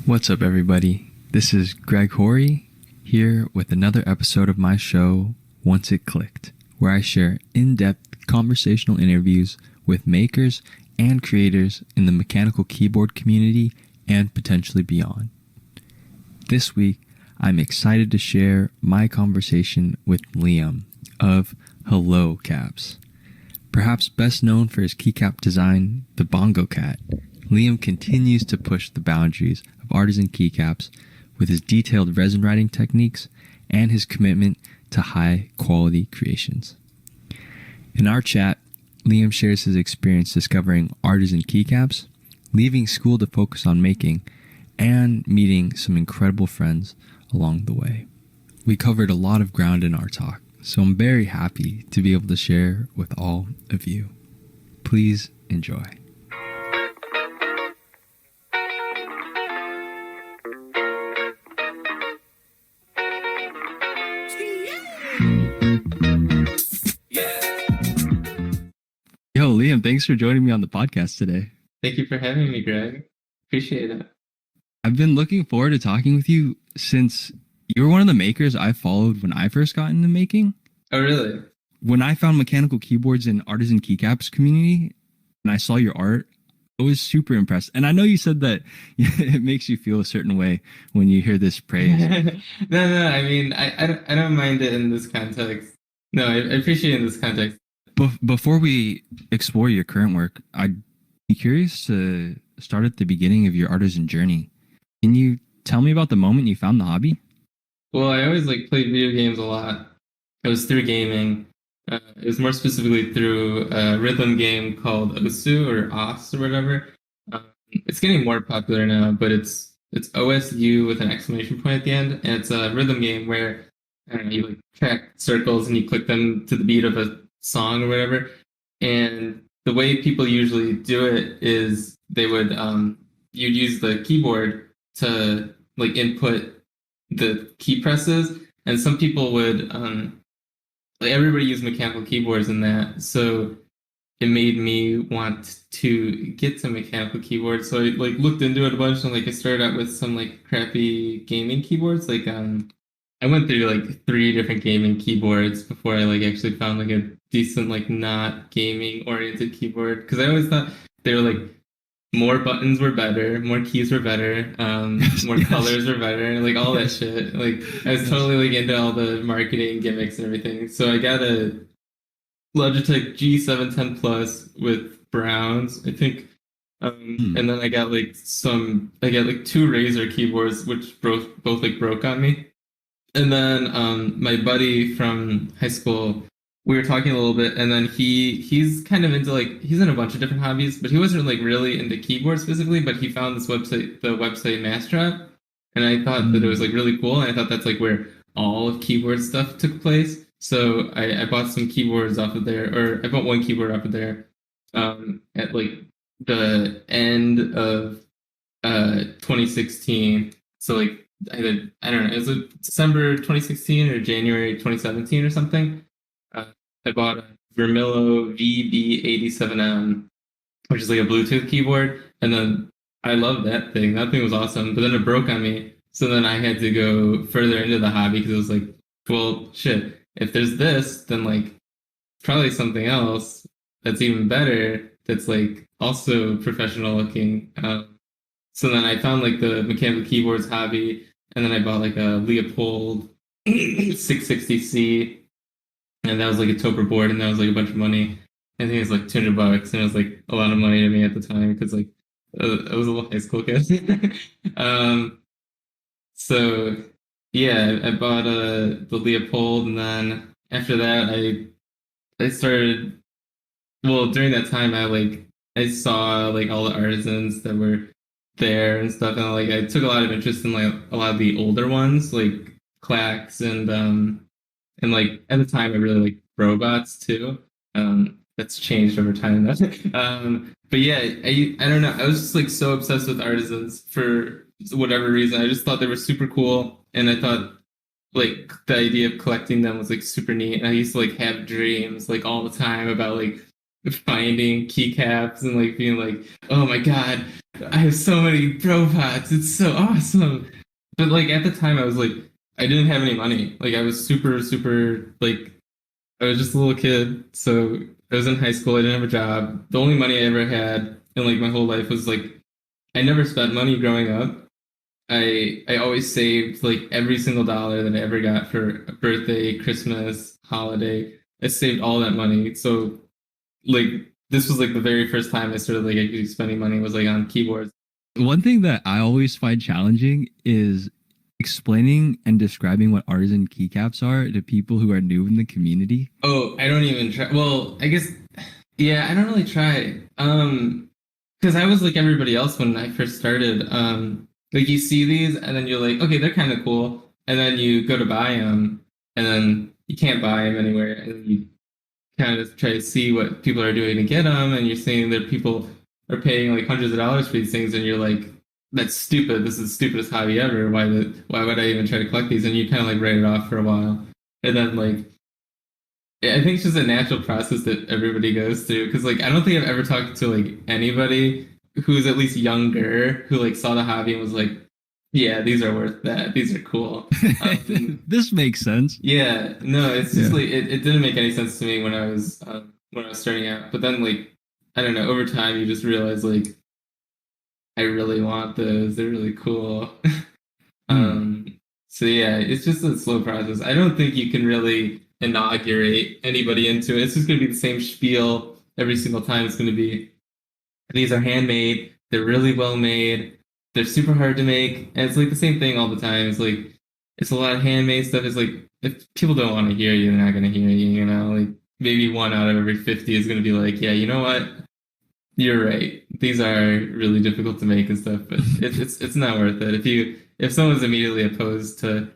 What's up, everybody? This is Greg Horry here with another episode of my show, Once It Clicked, where I share in-depth conversational interviews with makers and creators in the mechanical keyboard community and potentially beyond. This week, I'm excited to share my conversation with Liam of Hello Caps. Perhaps best known for his keycap design, the Bongo Cat, Liam continues to push the boundaries of artisan keycaps with his detailed resin writing techniques and his commitment to high quality creations. In our chat, Liam shares his experience discovering artisan keycaps, leaving school to focus on making, and meeting some incredible friends along the way. We covered a lot of ground in our talk, so I'm very happy to be able to share with all of you. Please enjoy. Yo, Liam, thanks for joining me on the podcast today. Thank you for having me, Greg. Appreciate it. I've been looking forward to talking with you since you were one of the makers I followed when I first got into making. Oh, really? When I found mechanical keyboards in artisan keycaps community and I saw your art, I was super impressed. And I know you said that it makes you feel a certain way when you hear this praise. No. I mean, I don't mind it in this context. No, I appreciate it in this context. Before we explore your current work, I'd be curious to start at the beginning of your artisan journey. Can you tell me about the moment you found the hobby? Well, I always played video games a lot. It was through gaming. It was more specifically through a rhythm game called Osu or Os or whatever. It's getting more popular now, but it's OSU with an exclamation point at the end, and it's a rhythm game where I don't know, you track circles and you click them to the beat of a song or whatever. And the way people usually do it is they would you'd use the keyboard to input the key presses, and some people would everybody used mechanical keyboards in that, so it made me want to get some mechanical keyboards. So I looked into it a bunch, and I started out with some crappy gaming keyboards. I went through 3 different gaming keyboards before I actually found a decent not gaming oriented keyboard, because I always thought they were more buttons were better, more keys were better, more colors were better, all that shit. I was totally into all the marketing gimmicks and everything. So I got a Logitech G710 Plus with browns, I think. And then I got 2 Razer keyboards, which both broke on me. And then my buddy from high school, we were talking a little bit, and then he's kind of into he's in a bunch of different hobbies, but he wasn't really into keyboards specifically, but he found this website, the website Mastrap, and I thought that it was really cool, and I thought that's where all of keyboard stuff took place. So I bought some keyboards off of there, or I bought one keyboard off of there at the end of 2016. So I don't know, it was December 2016 or January 2017 or something. I bought a Vermillo VB87M, which is a Bluetooth keyboard, and then I loved that thing. That thing was awesome, but then it broke on me. So then I had to go further into the hobby, because it was well, shit, if there's this, then probably something else that's even better, that's also professional looking. So then I found the mechanical keyboards hobby, and then I bought a Leopold 660C. And that was a Topper board, and that was a bunch of money. I think it was $200, and it was a lot of money to me at the time, because I was a little high school kid. So yeah, I bought the Leopold, and then after that I started. Well, during that time I saw all the artisans that were there and stuff, and I took a lot of interest in a lot of the older ones, Clacks and at the time I really liked robots too. That's changed over time though. But yeah, I don't know. I was just so obsessed with artisans for whatever reason. I just thought they were super cool, and I thought the idea of collecting them was super neat. And I used to have dreams all the time about finding keycaps and like being like, oh my god, I have so many bro pots, it's so awesome. But like at the time I was like, I didn't have any money. Like I was super, super like I was just a little kid. So I was in high school, I didn't have a job. The only money I ever had in like my whole life was like I never spent money growing up. I always saved like every single dollar that I ever got for a birthday, Christmas, holiday. I saved all that money. So like this was like the very first time I started like actually spending money was like on keyboards. One thing that I always find challenging is explaining and describing what artisan keycaps are to people who are new in the community. Oh, I don't even try. Well, I guess yeah, I don't really try. Because I was like everybody else when I first started. Like you see these and then you're like, okay, they're kind of cool, and then you go to buy them, and then you can't buy them anywhere, and then you kind of try to see what people are doing to get them, and you're seeing that people are paying like hundreds of dollars for these things, and you're like, that's stupid. This is the stupidest hobby ever. Why would I even try to collect these? And you kind of like write it off for a while, and then like I think it's just a natural process that everybody goes through. Because like I don't think I've ever talked to like anybody who's at least younger who like saw the hobby and was like, yeah, these are worth that. These are cool. This makes sense. Yeah, no, it's just like it didn't make any sense to me when I was starting out. But then like I don't know, over time you just realize like I really want those. They're really cool. So yeah, it's just a slow process. I don't think you can really inaugurate anybody into it. It's just gonna be the same spiel every single time. It's gonna be these are handmade, they're really well made, they're super hard to make, and it's like the same thing all the time. It's like it's a lot of handmade stuff. It's like if people don't want to hear you, they're not gonna hear you, you know? Like maybe one out of every 50 is gonna be like, yeah, you know what? You're right. These are really difficult to make and stuff, but it's not worth it. If someone's immediately opposed to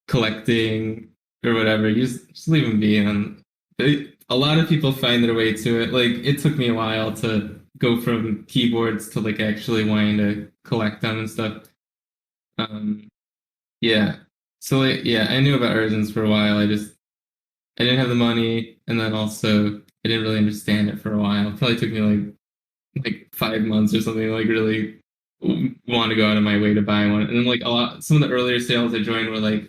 collecting or whatever, you just leave them be. And a lot of people find their way to it. Like it took me a while to go from keyboards to like actually wanting to collect them and stuff. Yeah. So like, yeah, I knew about artisans for a while. I didn't have the money, and then also I didn't really understand it for a while. It probably took me like 5 months or something. Like really want to go out of my way to buy one. And then like some of the earlier sales I joined were like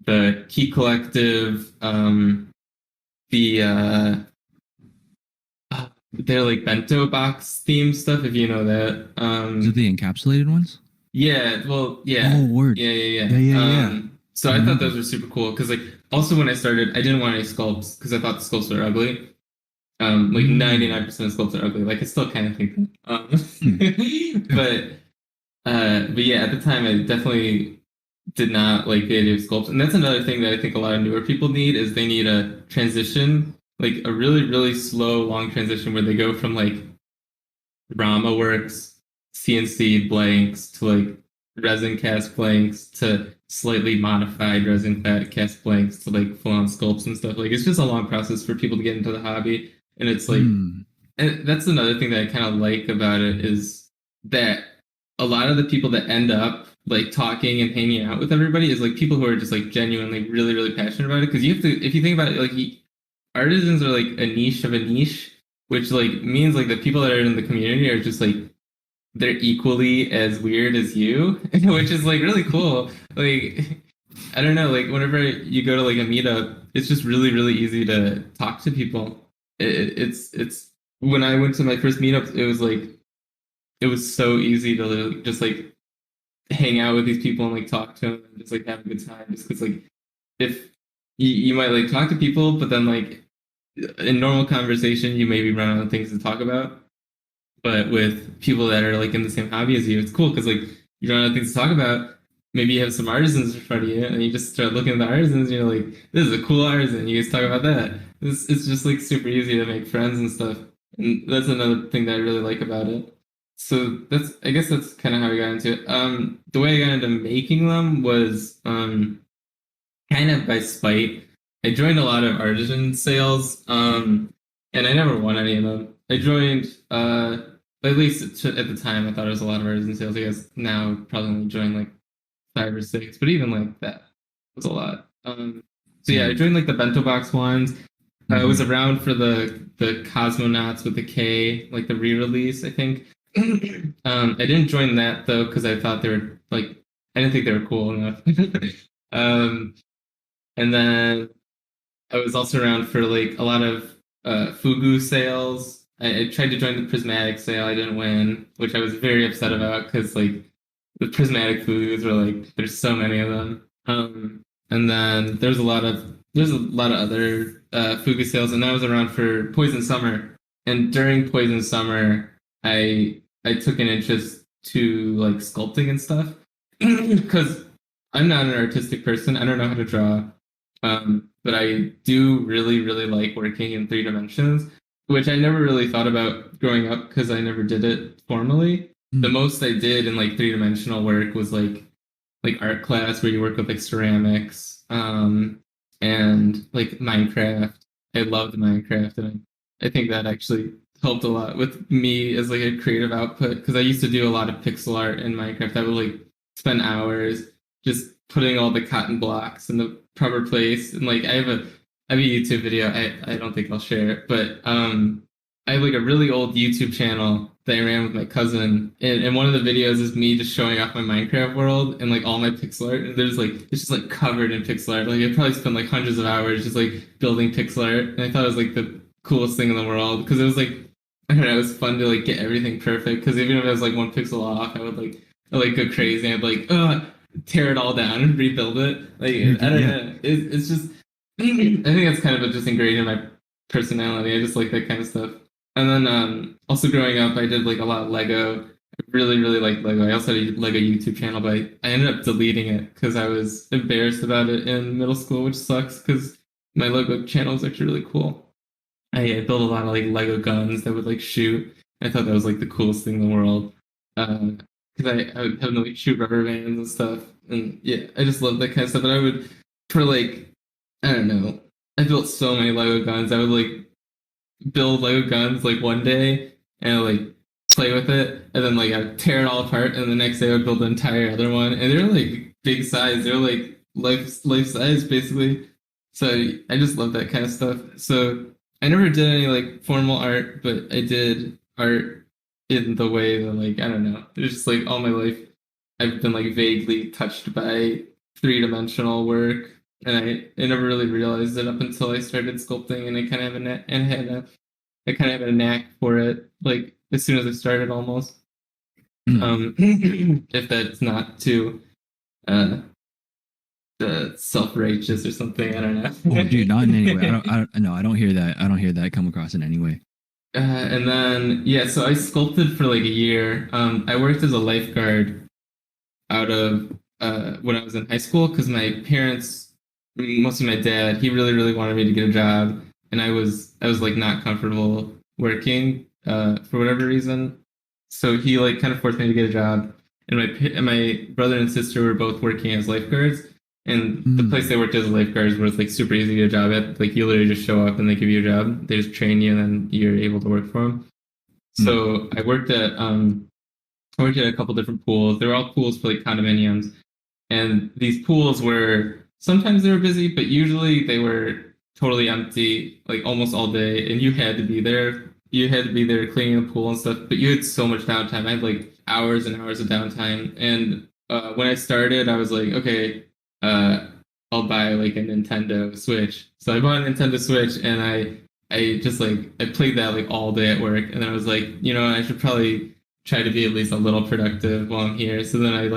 the Key Collective, the they're like bento box theme stuff, if you know that. Is it the encapsulated ones? Yeah, well, yeah. Oh, word. Yeah. So I thought those were super cool because like also when I started, I didn't want any sculpts because I thought the sculpts were ugly. Like 99% of sculpts are ugly. Like I still kind of think that. But yeah, at the time I definitely did not like the idea of sculpts. And that's another thing that I think a lot of newer people need is they need a transition, like a really, really slow, long transition where they go from like Rama works, CNC blanks to like resin cast blanks to slightly modified resin cast blanks to like full on sculpts and stuff. Like it's just a long process for people to get into the hobby. And it's like, and that's another thing that I kind of like about it is that a lot of the people that end up like talking and hanging out with everybody is like people who are just like genuinely really, really passionate about it. Because you have to, if you think about it, like artisans are like a niche of a niche, which like means like the people that are in the community are just like they're equally as weird as you, which is like really cool. Like I don't know, like whenever you go to like a meetup, it's just really, really easy to talk to people. It's when I went to my first meetup, it was so easy to just like hang out with these people and like talk to them and just like have a good time. Just because like if you might like talk to people, but then like in normal conversation, you maybe run out of things to talk about. But with people that are like in the same hobby as you, it's cool because like you run out of things to talk about. Maybe you have some artisans in front of you, and you just start looking at the artisans, and you're like, "This is a cool artisan." You guys talk about that. It's just like super easy to make friends and stuff, and that's another thing that I really like about it. So I guess that's kind of how I got into it. The way I got into making them was kind of by spite. I joined a lot of artisan sales, and I never won any of them. I joined, at least at the time, I thought it was a lot of artisan sales. I guess now I've probably only joined like 5 or 6, but even like that was a lot. So yeah, I joined like the bento box ones. I was around for the Cosmonauts with the K, like the re-release, I think. I didn't join that though because I thought they were like I didn't think they were cool enough. um, and then I was also around for like a lot of Fugu sales. I tried to join the Prismatic sale. I didn't win, which I was very upset about because like the Prismatic Fugus were like there's so many of them. And then there's a lot of other Fugu sales, and I was around for Poison Summer. And during Poison Summer, I took an interest to like sculpting and stuff because I'm not an artistic person. I don't know how to draw. But I do really, really like working in 3 dimensions, which I never really thought about growing up because I never did it formally. The most I did in like 3 dimensional work was like art class where you work with like ceramics, and like Minecraft. I loved Minecraft, and I think that actually helped a lot with me as like a creative output because I used to do a lot of pixel art in Minecraft. I would like spend hours just putting all the cotton blocks in the proper place. And like I have a YouTube video. I don't think I'll share it, but I have like a really old YouTube channel that I ran with my cousin. And one of the videos is me just showing off my Minecraft world and like all my pixel art. And there's like it's just like covered in pixel art. Like I probably spent like hundreds of hours just like building pixel art. And I thought it was like the coolest thing in the world because it was like I don't know, it was fun to like get everything perfect. Because even if I was like one pixel off, I'd like go crazy. I'd like tear it all down and rebuild it. Like I don't know. It's just I think that's kind of just ingrained in my personality. I just like that kind of stuff. And then also growing up, I did like a lot of Lego. I really, really liked Lego. I also had a Lego YouTube channel, but I ended up deleting it because I was embarrassed about it in middle school, which sucks because my Lego channel is actually really cool. I built a lot of like Lego guns that would like shoot. I thought that was like the coolest thing in the world. Because I would have them like shoot rubber bands and stuff. And yeah, I just love that kind of stuff. And I would, for like, I don't know, I built so many Lego guns. I would like build Lego guns like one day and like play with it. And then like I'd tear it all apart. And the next day I would build the entire other one. And they're like big size. They're like life size basically. So I just love that kind of stuff. So I never did any like formal art, but I did art in the way that like I don't know. It's just like all my life I've been like vaguely touched by 3 dimensional work, and I never really realized it up until I started sculpting, and I kind of have a I kind of had a knack for it like as soon as I started almost. If that's not too self-righteous or something, I don't know. Oh, dude, not in any way. I don't hear that. I don't hear that come across in any way. And then yeah, so I sculpted for like a year. I worked as a lifeguard out of when I was in high school because my parents, mostly my dad, he really really wanted me to get a job, and I was like not comfortable working for whatever reason. So he like kind of forced me to get a job, and my brother and sister were both working as lifeguards. And the place they worked as lifeguards was like super easy to get a job at. Like you literally just show up and they give you a job. They just train you and then you're able to work for them. So I worked at a couple different pools. They were all pools for like condominiums, and these pools were sometimes they were busy, but usually they were totally empty, like almost all day. And you had to be there. You had to be there cleaning the pool and stuff. But you had so much downtime. I had like hours and hours of downtime. And when I started, I was like, okay. I'll buy like a Nintendo Switch. So I bought a Nintendo Switch and I just like I played that like all day at work, and then I was like, you know, I should probably try to be at least a little productive while I'm here. So then I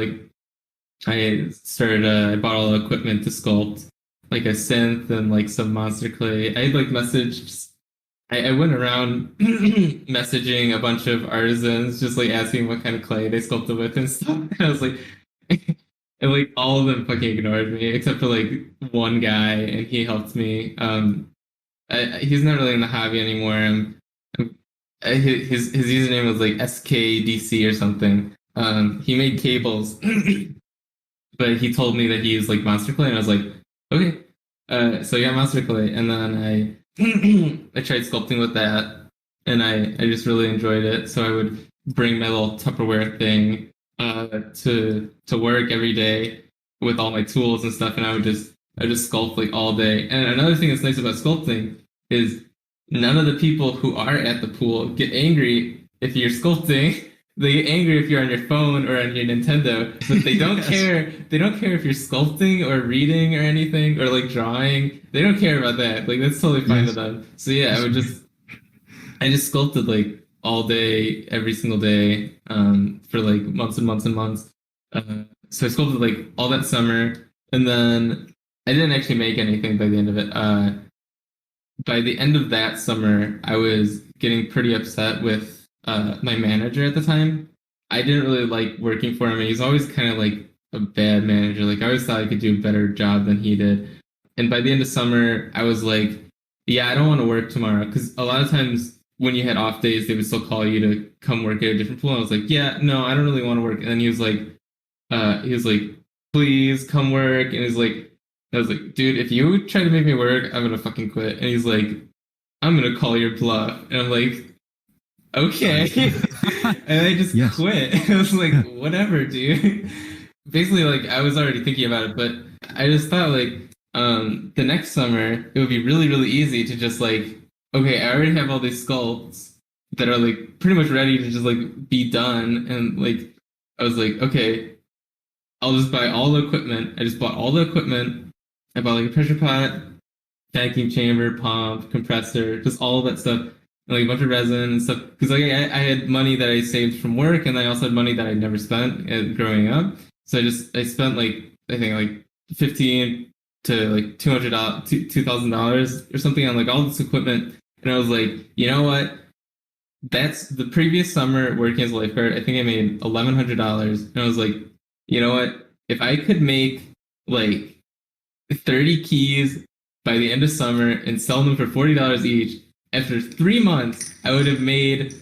bought all the equipment to sculpt, like a synth and like some monster clay. I like messaged I went around messaging a bunch of artisans, just like asking what kind of clay they sculpted with and stuff. And I was like and like all of them fucking ignored me except for like one guy, and he helped me. He's not really in the hobby anymore. His username was like SKDC or something. He made cables, but he told me that he used like monster clay, and I was like, okay. So I got monster clay, and then I tried sculpting with that, and I just really enjoyed it. So I would bring my little Tupperware thing to work every day with all my tools and stuff, and I would just sculpt like all day. And another thing that's nice about sculpting is none of the people who are at the pool get angry if you're sculpting. They get angry if you're on your phone or on your Nintendo, but they don't Yes. care. They don't care if you're sculpting or reading or anything or like drawing. They don't care about that. Like that's totally fine Yes. to them. So yeah, I just sculpted like all day, every single day, for like months and months and months. So I sculpted like all that summer, and then I didn't actually make anything by the end of it. By the end of that summer, I was getting pretty upset with my manager at the time. I didn't really like working for him, and he's always kind of like a bad manager. Like I always thought I could do a better job than he did. And by the end of summer, I was like, yeah, I don't want to work tomorrow because a lot of times when you had off days, they would still call you to come work at a different pool. And I was like, yeah, no, I don't really want to work. And then he was like, please come work. And he's like, I was like, dude, if you try to make me work, I'm gonna fucking quit. And he's like, I'm gonna call your bluff. And I'm like, okay. And I just Yes. quit. I was like, whatever, dude. Basically, like I was already thinking about it, but I just thought like the next summer it would be really, really easy to just like, okay, I already have all these sculpts that are like pretty much ready to just like be done. And like I was like, okay, I'll just buy all the equipment. I just bought all the equipment. I bought like a pressure pot, vacuum chamber, pump, compressor, just all of that stuff, and like a bunch of resin and stuff. Because like I had money that I saved from work, and I also had money that I never spent growing up. So I spent like I think like 15 to like $200, $2,000 or something on like all this equipment, and I was like, you know what? That's the previous summer working as a lifeguard. I think I made $1,100, and I was like, you know what? If I could make like 30 keys by the end of summer and sell them for $40 each, after 3 months, I would have made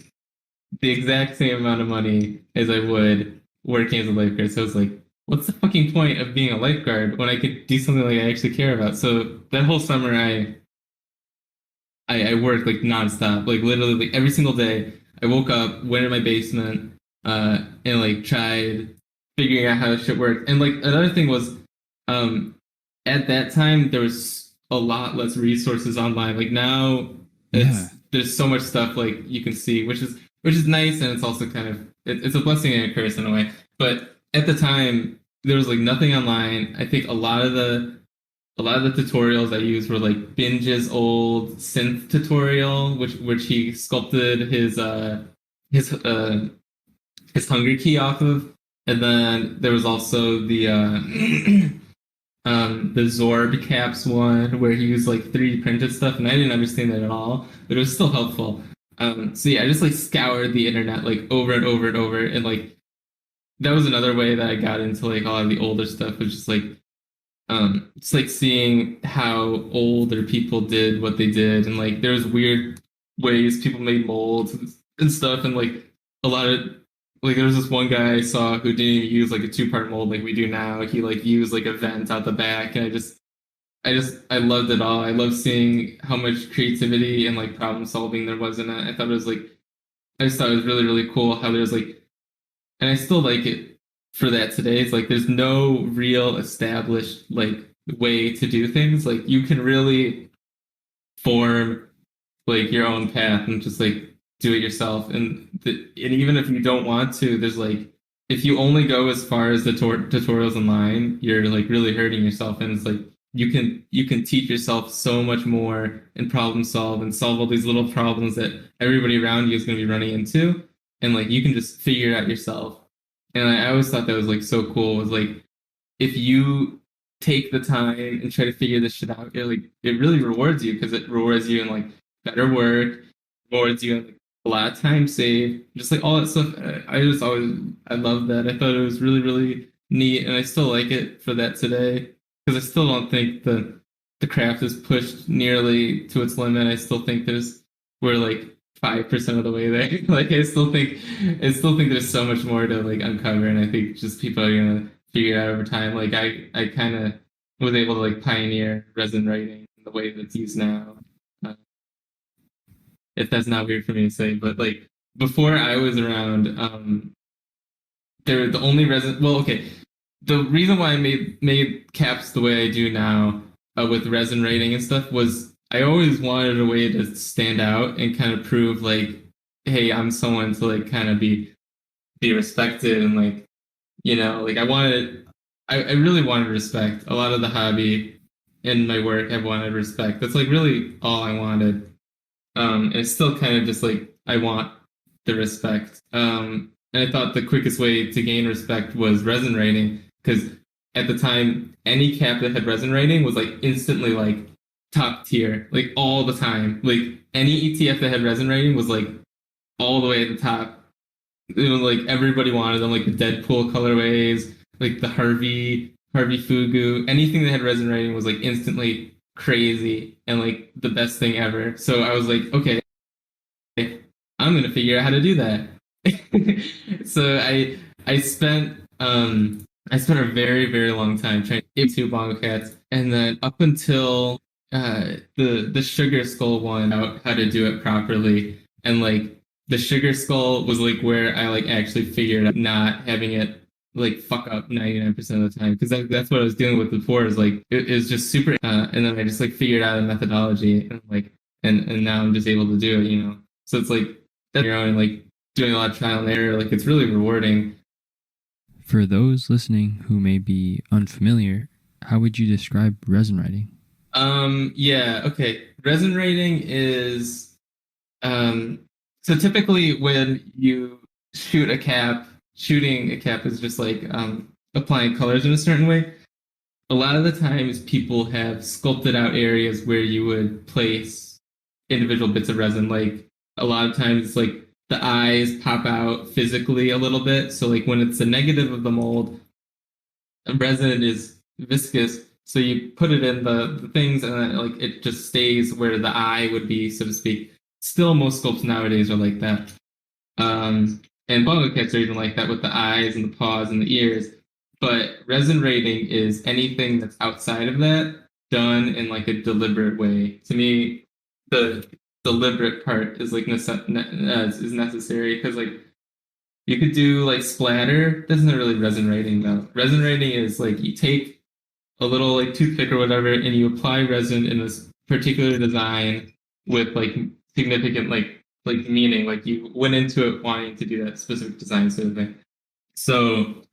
the exact same amount of money as I would working as a lifeguard. So I was like, what's the fucking point of being a lifeguard when I could do something like I actually care about? So that whole summer, I worked like nonstop, like literally like every single day. I woke up, went in my basement, and like tried figuring out how shit worked. And like another thing was, at that time there was a lot less resources online. Like now, there's so much stuff like you can see, which is nice, and it's also kind of it's a blessing and a curse in a way. But at the time, there was like nothing online. I think a lot of the tutorials I used were like Binge's old synth tutorial, which he sculpted his Hungry Key off of, and then there was also the Zorb caps one where he used like 3D printed stuff, and I didn't understand that at all, but it was still helpful. So yeah, I just like scoured the internet like over and over and over, and like that was another way that I got into like a lot of the older stuff, was just like seeing how older people did what they did, and like there was weird ways people made molds and stuff, and like a lot of like there was this one guy I saw who didn't even use like a two-part mold like we do now. He like used like a vent out the back, and I loved it all. I loved seeing how much creativity and like problem solving there was in it. I just thought it was really, really cool how there's like, and I still like it for that today. It's like there's no real established like way to do things. Like you can really form like your own path and just like do it yourself. And even if you don't want to, there's like if you only go as far as the tutorials online, you're like really hurting yourself. And it's like you can teach yourself so much more and problem solve and solve all these little problems that everybody around you is going to be running into, and like you can just figure it out yourself. And I always thought that was like so cool, was like if you take the time and try to figure this shit out, it really rewards you, because it rewards you in like better work, rewards you in like a lot of time saved, just like all that stuff. I love that. I thought it was really, really neat, and I still like it for that today, because I still don't think the craft is pushed nearly to its limit. I still think we're like 5% of the way there. Like I still think there's so much more to like uncover, and I think just people are gonna figure it out over time. Like I kind of was able to like pioneer resin writing in the way that's used now. If that's not weird for me to say, but like before I was around, the only resin. Well, okay, the reason why I made caps the way I do now with resin writing and stuff was I always wanted a way to stand out and kind of prove like, hey, I'm someone to like kind of be respected and like, like I really wanted respect. A lot of the hobby in my work, I wanted respect. That's like really all I wanted. And it's still kind of just like I want the respect. And I thought the quickest way to gain respect was resin writing because at the time, any cap that had resin writing was like instantly like top tier, like all the time. Like any ETF that had resin writing was like all the way at the top. Like everybody wanted them, like the Deadpool colorways, like the Harvey Fugu, anything that had resin writing was like instantly crazy and like the best thing ever. So I was like, okay, I'm gonna figure out how to do that. So I spent a very very long time trying to get to Bongo Cats, and then up until the Sugar Skull one out how to do it properly, and like the Sugar Skull was like where I like actually figured out not having it like fuck up 99% of the time because that's what I was dealing with before is like it was just super and then I just like figured out a methodology and like and now I'm just able to do it. So it's like that your own like doing a lot of trial and error, like it's really rewarding. For those listening who may be unfamiliar, how would you describe resin writing? Yeah, okay. Resin writing is so typically when you shooting a cap is just like applying colors in a certain way. A lot of the times people have sculpted out areas where you would place individual bits of resin. Like a lot of times it's like the eyes pop out physically a little bit. So like when it's the negative of the mold, resin is viscous. So you put it in the things and then like it just stays where the eye would be, so to speak. Still most sculpts nowadays are like that. And bongo cats are even like that with the eyes and the paws and the ears. But resin rating is anything that's outside of that done in like a deliberate way. To me, the deliberate part is like is necessary because like you could do like splatter. That's not really resin rating though. Resin rating is like you take a little like toothpick or whatever and you apply resin in this particular design with like significant like meaning. Like you went into it wanting to do that specific design sort of thing. So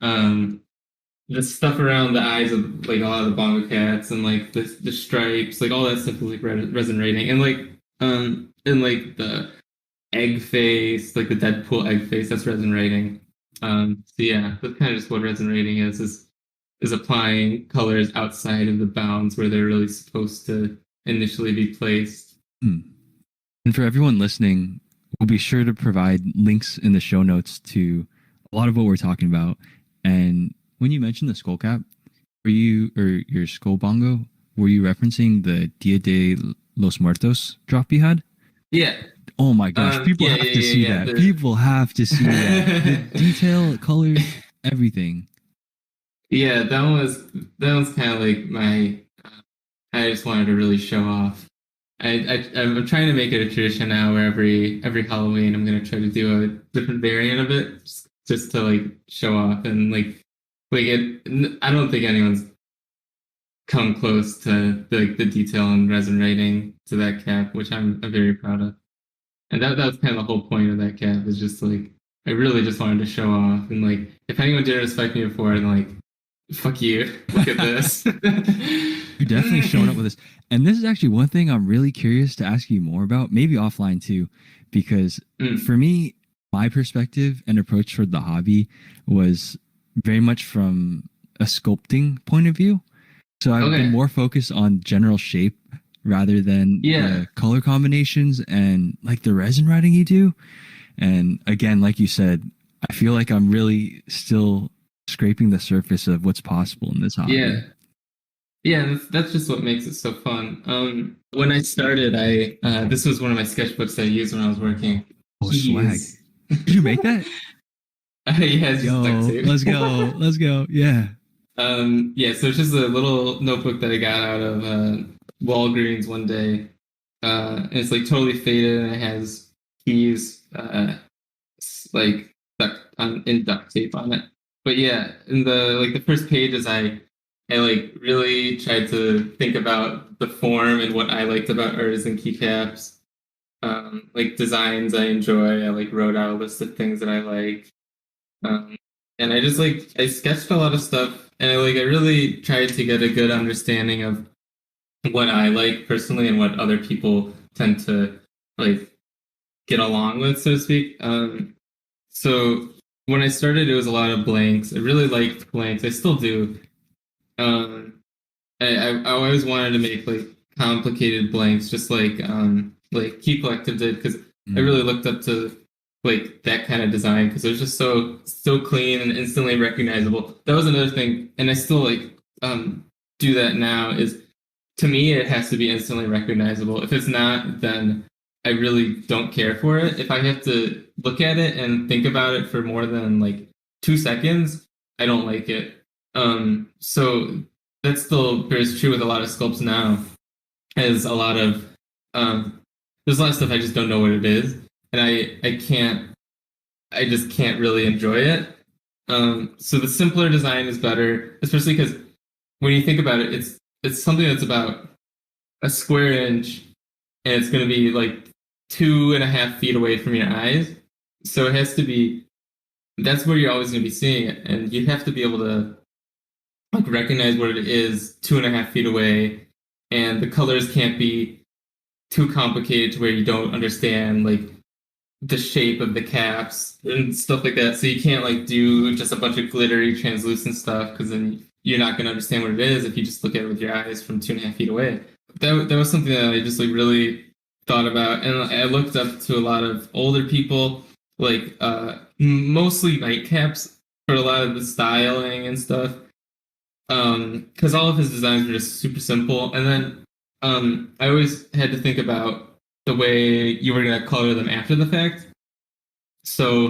the stuff around the eyes of like a lot of the bongo cats and like the stripes, like all that stuff is like resin rating, and like the egg face, like the Deadpool egg face, that's resin rating. So yeah, that's kind of just what resin rating is applying colors outside of the bounds where they're really supposed to initially be placed. Hmm. And for everyone listening, we'll be sure to provide links in the show notes to a lot of what we're talking about. And when you mentioned the skull cap, or your skull bongo, were you referencing the Dia de los Muertos drop you had? Yeah. Oh my gosh, people have to see that. People have to see that. The detail, colors, everything. Yeah, that was kind of like my. I just wanted to really show off. I'm trying to make it a tradition now where every Halloween I'm gonna try to do a different variant of it just to like show off and like it. I don't think anyone's come close to the detail and resin rating to that cap, which I'm very proud of. And that's kind of the whole point of that cap is just like I really just wanted to show off and like if anyone didn't respect me before, then like fuck you, look at this. You're definitely showing up with this. And this is actually one thing I'm really curious to ask you more about, maybe offline too, because for me, my perspective and approach toward the hobby was very much from a sculpting point of view. So I've been more focused on general shape rather than the color combinations and like the resin writing you do. And again, like you said, I feel like I'm really still scraping the surface of what's possible in this hobby. Yeah, that's just what makes it so fun. When I started, I this was one of my sketchbooks I used when I was working. Oh, swag! Did you make that? Yeah, it's just duct tape. Let's go, let's go. Yeah. Yeah. So it's just a little notebook that I got out of Walgreens one day. And it's like totally faded, and it has keys like stuck in duct tape on it. But yeah, in the first pages, I I like really tried to think about the form and what I liked about artisan keycaps. Like designs I enjoy. I like wrote out a list of things that I like. Um, and I just like I sketched a lot of stuff, and I really tried to get a good understanding of what I like personally and what other people tend to like get along with, so to speak. So when I started, it was a lot of blanks. I really liked blanks. I still do. Um, I always wanted to make like complicated blanks, just like Key Collective did, because I really looked up to like that kind of design because it was just so clean and instantly recognizable. That was another thing, and I still like do that now. Is to me, it has to be instantly recognizable. If it's not, then I really don't care for it. If I have to look at it and think about it for more than like 2 seconds, I don't like it. So that still bears true with a lot of sculpts now. As a lot of there's a lot of stuff I just don't know what it is, and I just can't really enjoy it. So the simpler design is better, especially because when you think about it, it's something that's about a square inch, and it's going to be like 2.5 feet away from your eyes. So it has to be that's where you're always going to be seeing it, and you have to be able to like recognize what it is 2.5 feet away, and the colors can't be too complicated to where you don't understand like the shape of the caps and stuff like that. So you can't like do just a bunch of glittery, translucent stuff because then you're not going to understand what it is if you just look at it with your eyes from 2.5 feet away. That was something that I just like really thought about, and I looked up to a lot of older people, like mostly nightcaps for a lot of the styling and stuff. Because all of his designs were just super simple, and then I always had to think about the way you were gonna color them after the fact. So,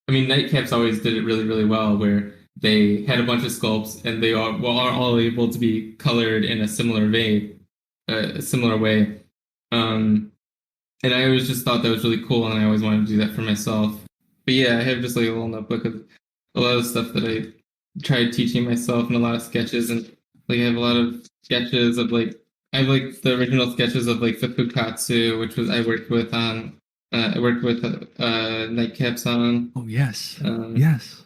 I mean, Nightcaps always did it really, really well, where they had a bunch of sculpts and they are all able to be colored in a similar way. Um, and I always just thought that was really cool, and I always wanted to do that for myself. But yeah, I have just like a little notebook of a lot of stuff that I tried teaching myself, and a lot of sketches, and like I have a lot of sketches of like I have like the original sketches of like the Fukatsu, which was I worked with Nightcaps on. Oh yes, Um, yes.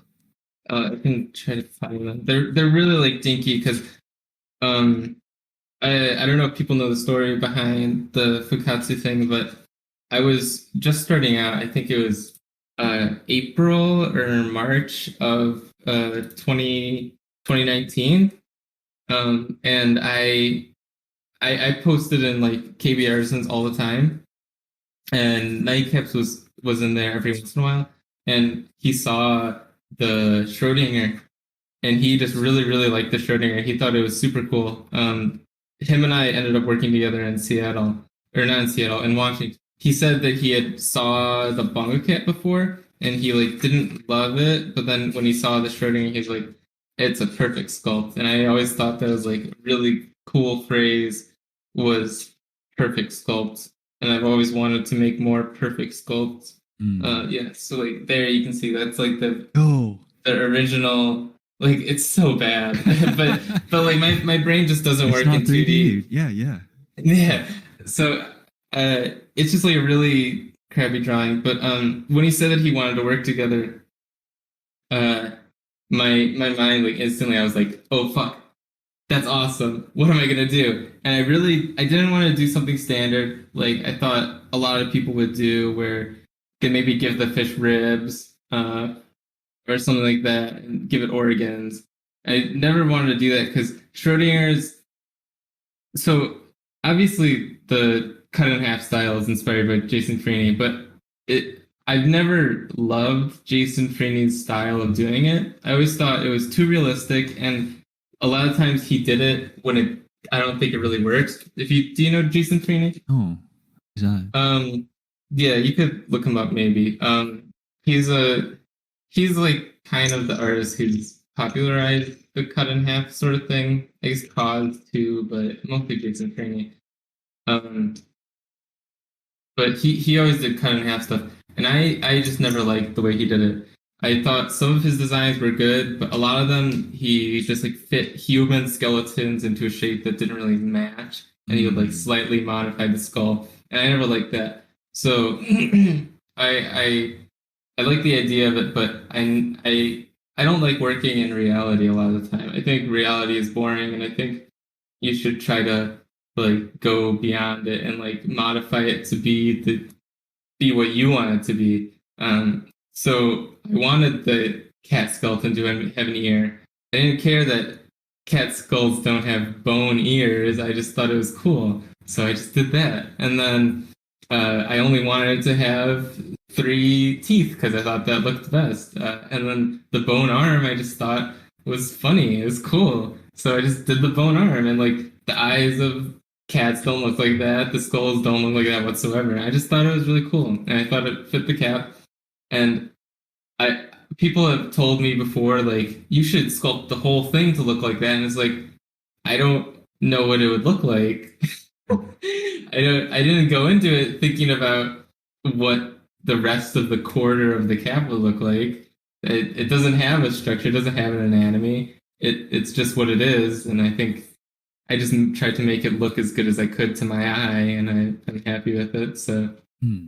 I can try to find them. They're really like dinky because um, I don't know if people know the story behind the Fukatsu thing, but I was just starting out. I think it was April or March of 2019. And I posted in like KB Artisans all the time, and Nightcaps was in there every once in a while, and he saw the Schrodinger, and he just really liked the Schrodinger. He thought it was super cool. Him and I ended up working together in Seattle, or not in Seattle, in Washington. He said that he had saw the Bongo Cat before, and he like didn't love it, but then when he saw the Schrodinger, he's like, "It's a perfect sculpt." And I always thought that was like a really cool phrase, was perfect sculpt, and I've always wanted to make more perfect sculpts. Yeah, so like there you can see that's like the original. Like it's so bad, but like my brain just doesn't It's work not in 2D. Yeah, yeah. Yeah, so it's just like a really crappy drawing. But when he said that he wanted to work together, uh, my mind like instantly I was like, oh fuck, that's awesome. What am I gonna do? And I didn't want to do something standard like I thought a lot of people would do, where they maybe give the fish ribs, or something like that, and give it organs. I never wanted to do that because Schrodinger's. So obviously the cut in half style is inspired by Jason Freeney, but I've never loved Jason Freeney's style of doing it. I always thought it was too realistic, and a lot of times he did it when I don't think it really works. Do you know Jason Freeney? Oh, is that? Yeah, you could look him up maybe. He's like kind of the artist who's popularized the cut in half sort of thing. I guess Cause too, but mostly Jason Freeney. But he always did cut in half stuff, and I just never liked the way he did it. I thought some of his designs were good, but a lot of them he just like fit human skeletons into a shape that didn't really match, and he would like Mm. slightly modify the skull, and I never liked that. So I I like the idea of it, but I don't like working in reality a lot of the time. I think reality is boring, and I think you should try to like go beyond it and like modify it to be what you want it to be. So I wanted the cat skeleton to have an ear. I didn't care that cat skulls don't have bone ears. I just thought it was cool. So I just did that. And then I only wanted it to have three teeth because I thought that looked best. And then the bone arm, I just thought was funny. It was cool. So I just did the bone arm, and like the eyes of cats don't look like that. The skulls don't look like that whatsoever. I just thought it was really cool, and I thought it fit the cap. And I people have told me before, like, you should sculpt the whole thing to look like that, and it's like I don't know what it would look like. I didn't go into it thinking about what the rest of the quarter of the cap would look like. It doesn't have a structure. It doesn't have an anatomy. It's just what it is, and I think I just tried to make it look as good as I could to my eye, and I'm happy with it. So Hmm.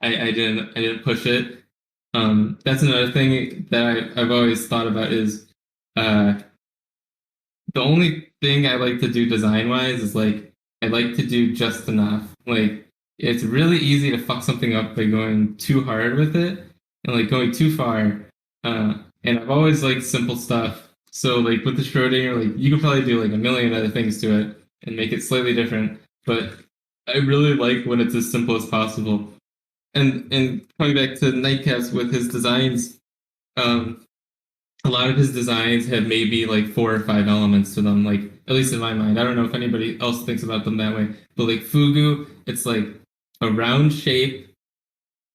I didn't push it. That's another thing that I've always thought about is uh, the only thing I like to do design wise is like I like to do just enough. Like it's really easy to fuck something up by going too hard with it and like going too far. And I've always liked simple stuff. So like with the Schrodinger, like you could probably do like a million other things to it and make it slightly different. But I really like when it's as simple as possible. And coming back to Nightcaps with his designs, um, a lot of his designs have maybe like four or five elements to them, like at least in my mind. I don't know if anybody else thinks about them that way, but like Fugu, it's like a round shape.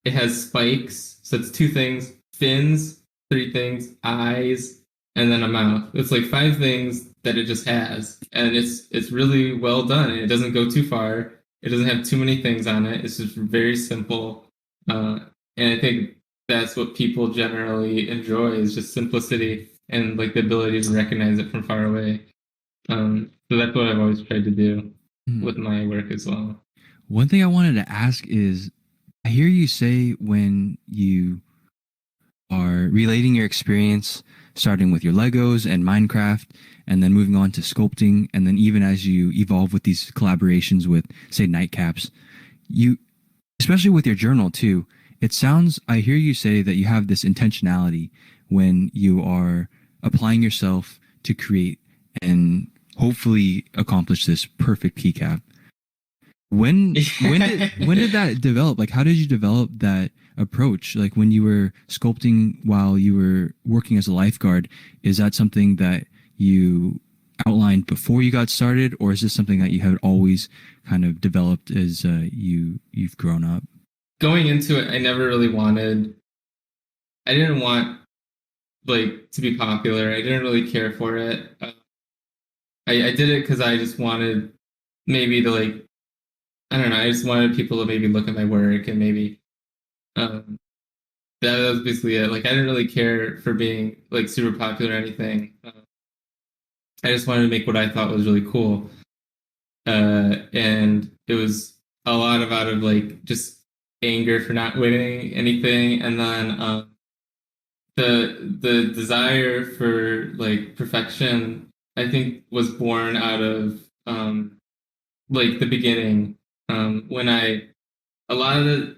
It has spikes, so it's two things: fins, three things, eyes, and then a mouth. It's like five things that it just has, and it's really well done. And it doesn't go too far. It doesn't have too many things on it. It's just very simple, uh, and I think that's what people generally enjoy is just simplicity and like the ability to recognize it from far away. So that's what I've always tried to do Hmm. with my work as well. One thing I wanted to ask is I hear you say when you are relating your experience, starting with your Legos and Minecraft, and then moving on to sculpting, and then even as you evolve with these collaborations with, say, Nightcaps, you, especially with your journal too, it sounds, I hear you say that you have this intentionality when you are applying yourself to create and hopefully accomplish this perfect keycap. When did that develop? Like, how did you develop that approach? Like, when you were sculpting while you were working as a lifeguard, is that something that you outlined before you got started, or is this something that you had always kind of developed as you've grown up? Going into it, I never really wanted. I didn't want like to be popular. I didn't really care for it. I did it because I just wanted maybe to like I don't know. I just wanted people to maybe look at my work and maybe um, that was basically it. Like I didn't really care for being like super popular or anything. I just wanted to make what I thought was really cool, and it was a lot of out of like just anger for not winning anything, and then the desire for like perfection. I think was born out of like the beginning when I a lot of the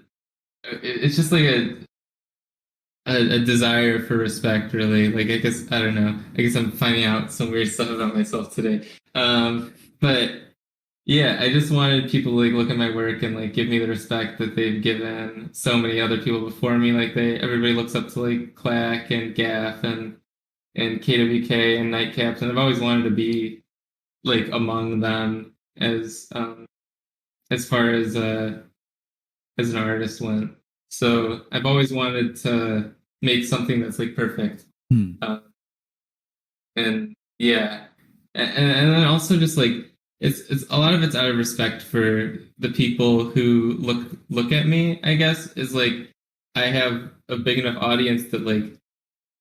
it's just like a desire for respect, really. Like I guess I don't know. I guess I'm finding out some weird stuff about myself today. But yeah, I just wanted people to like look at my work and like give me the respect that they've given so many other people before me. Like everybody looks up to like Clack and Gaff and KWK and Nightcaps, and I've always wanted to be like among them as far as an artist went. So I've always wanted to make something that's like perfect. Hmm. Uh, and yeah, and then also just like it's a lot of it's out of respect for the people who look at me. I guess is like I have a big enough audience that like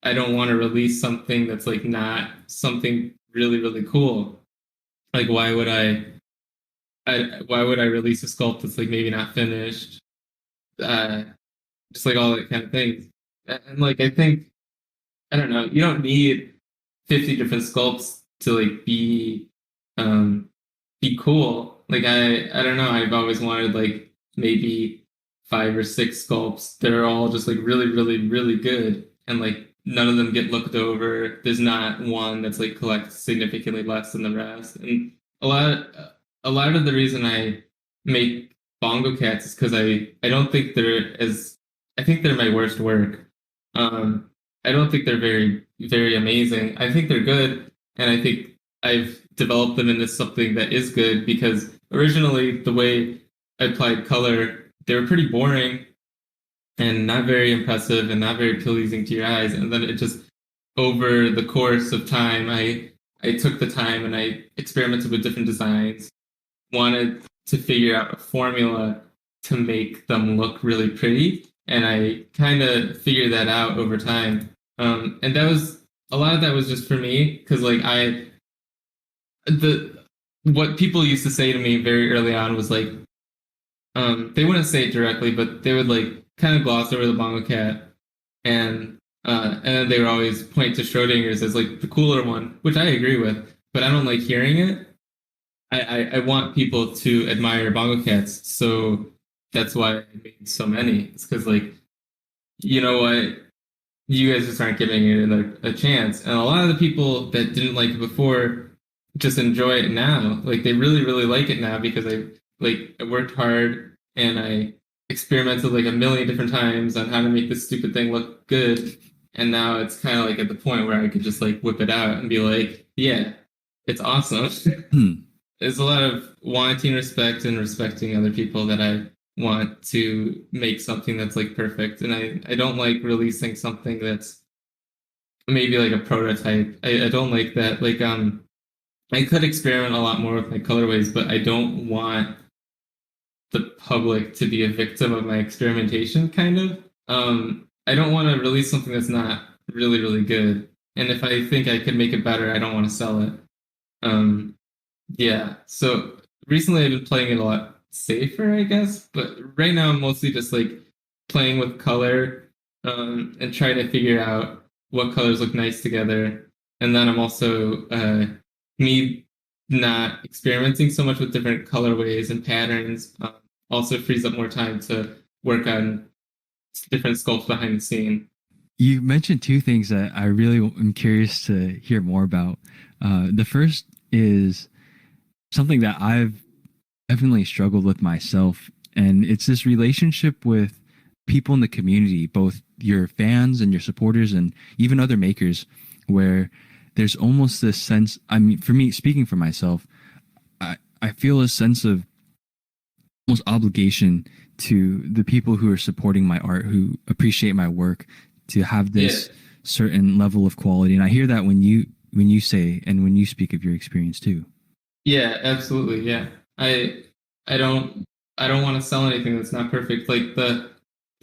I don't want to release something that's like not something really, really cool. Like why would I release a sculpt that's like maybe not finished? Uh, just like all that kind of things. And like I think I don't know, you don't need 50 different sculpts to like be cool. Like I don't know, I've always wanted like maybe 5 or 6 sculpts that are all just like really, really, really good, and like none of them get looked over. There's not one that's like collects significantly less than the rest. And a lot a lot of the reason I make Bongo Cats is because I don't think they're as I think they're my worst work. Um I don't think they're very, very amazing. I think they're good, and I think I've developed them into something that is good because originally the way I applied color, they were pretty boring and not very impressive and not very pleasing to your eyes. And then it just over the course of time, I took the time and I experimented with different designs, wanted to figure out a formula to make them look really pretty. And I kind of figured that out over time. And that was a lot of that was just for me because like the what people used to say to me very early on was like they wouldn't say it directly, but they would like kind of gloss over the Bongo Cat, and then they would always point to Schrodinger's as like the cooler one, which I agree with, but I don't like hearing it. I want people to admire Bongo Cats, so that's why I made so many. It's because like you know what, you guys just aren't giving it a chance, and a lot of the people that didn't like it before just enjoy it now. Like they really, really like it now because I worked hard and I experimented like a million different times on how to make this stupid thing look good. And now it's kind of like at the point where I could just like whip it out and be like, yeah, it's awesome. There's a lot of wanting respect and respecting other people that I want to make something that's like perfect. And I don't like releasing something that's maybe like a prototype. I don't like that. Like I could experiment a lot more with my colorways, but I don't want the public to be a victim of my experimentation, kind of. I don't want to release something that's not really, really good. And if I think I could make it better, I don't want to sell it. Um, yeah. So recently I've been playing it a lot safer, I guess. But right now I'm mostly just like playing with color and trying to figure out what colors look nice together. And then I'm also me not experimenting so much with different colorways and patterns also frees up more time to work on different sculpts behind the scene. You mentioned two things that I really am curious to hear more about. The first is something that I've definitely struggled with myself, and it's this relationship with people in the community, both your fans and your supporters, and even other makers, where there's almost this sense. I mean, for me, speaking for myself, I feel a sense of almost obligation to the people who are supporting my art, who appreciate my work, to have this certain level of quality. And I hear that when you say and when you speak of your experience too. Yeah, absolutely. Yeah. I don't want to sell anything that's not perfect. Like the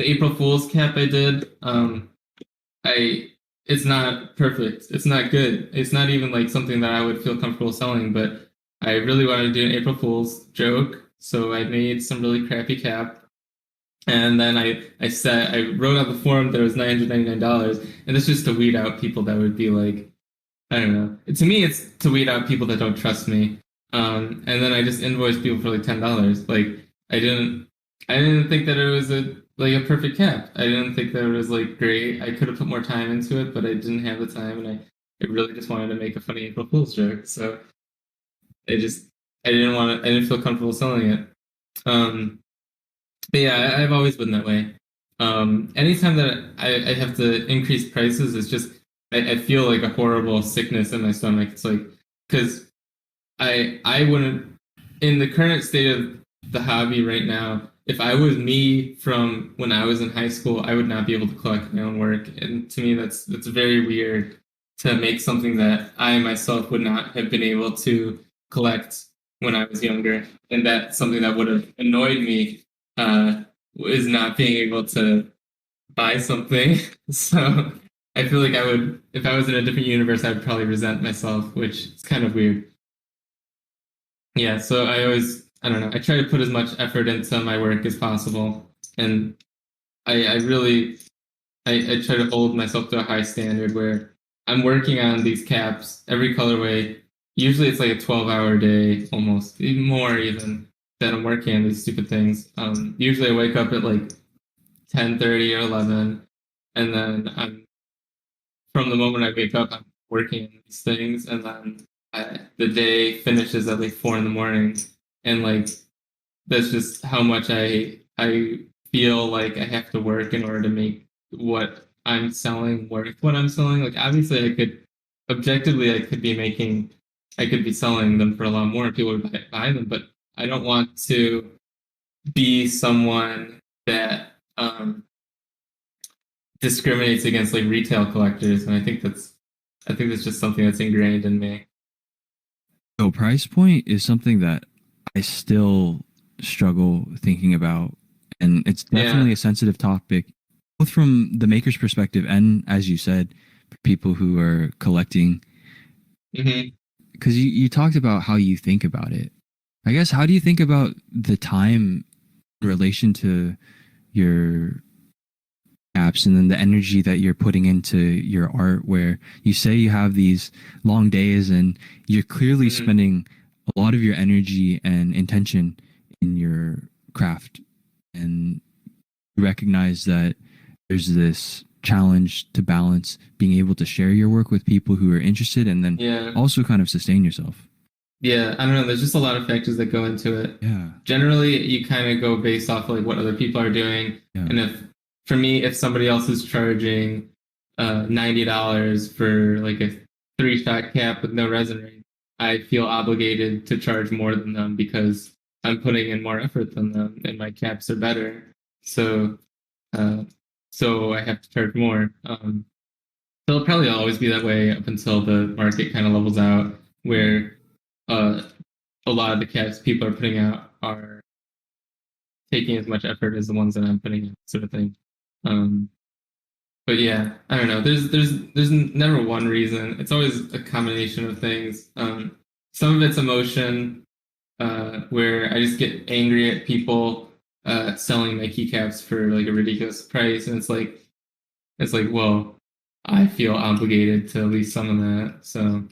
April Fool's cap I did, I it's not perfect. It's not good. It's not even like something that I would feel comfortable selling, but I really wanted to do an April Fool's joke, so I made some really crappy cap. And then I wrote on the forum there was $999, and it's just to weed out people that would be like, I don't know. To me, it's to weed out people that don't trust me. And then I just invoiced people for like $10. Like I didn't think that it was a perfect cap. I didn't think that it was like great. I could have put more time into it, but I didn't have the time, and I really just wanted to make a funny April Fool's joke. So I didn't feel comfortable selling it. But yeah, I've always been that way. Anytime that I have to increase prices, it's just I feel like a horrible sickness in my stomach. It's like because I wouldn't in the current state of the hobby right now, if I was me from when I was in high school, I would not be able to collect my own work. And to me that's very weird to make something that I myself would not have been able to collect when I was younger. And that's something that would have annoyed me is not being able to buy something. So I feel like I would, if I was in a different universe, I would probably resent myself, which is kind of weird. Yeah, so I don't know, I try to put as much effort into my work as possible. And I really, I try to hold myself to a high standard where I'm working on these caps, every colorway. Usually it's like a 12-hour day, almost, even more even, that I'm working on these stupid things. Usually I wake up at like 10:30 or 11, and then from the moment I wake up, I'm working on these things, and then the day finishes at like 4 in the morning, and like that's just how much I feel like I have to work in order to make what I'm selling worth what I'm selling. Like obviously, objectively I could be making, I could be selling them for a lot more. People would buy them, but I don't want to be someone that discriminates against like retail collectors, and I think that's just something that's ingrained in me. So price point is something that I still struggle thinking about, and it's definitely Yeah. a sensitive topic, both from the maker's perspective and, as you said, for people who are collecting. Hmm. Because you talked about how you think about it. I guess, how do you think about the time in relation to your apps and then the energy that you're putting into your art, where you say you have these long days and you're clearly Hmm. spending a lot of your energy and intention in your craft, and you recognize that there's this challenge to balance being able to share your work with people who are interested and then Yeah. also kind of sustain yourself. Yeah, I don't know. There's just a lot of factors that go into it. Yeah. Generally, you kind of go based off like what other people are doing, Yeah. and if for me, if somebody else is charging $90 for like a three-shot cap with no resin ring, I feel obligated to charge more than them because I'm putting in more effort than them, and my caps are better. So, uh, so I have to charge more. So it'll probably always be that way up until the market kind of levels out, where uh, a lot of the caps people are putting out are taking as much effort as the ones that I'm putting in, sort of thing. Um, but yeah, I don't know. There's never one reason. It's always a combination of things. Some of it's emotion, where I just get angry at people selling my keycaps for like a ridiculous price, and it's like, well, I feel obligated to at least some of that. So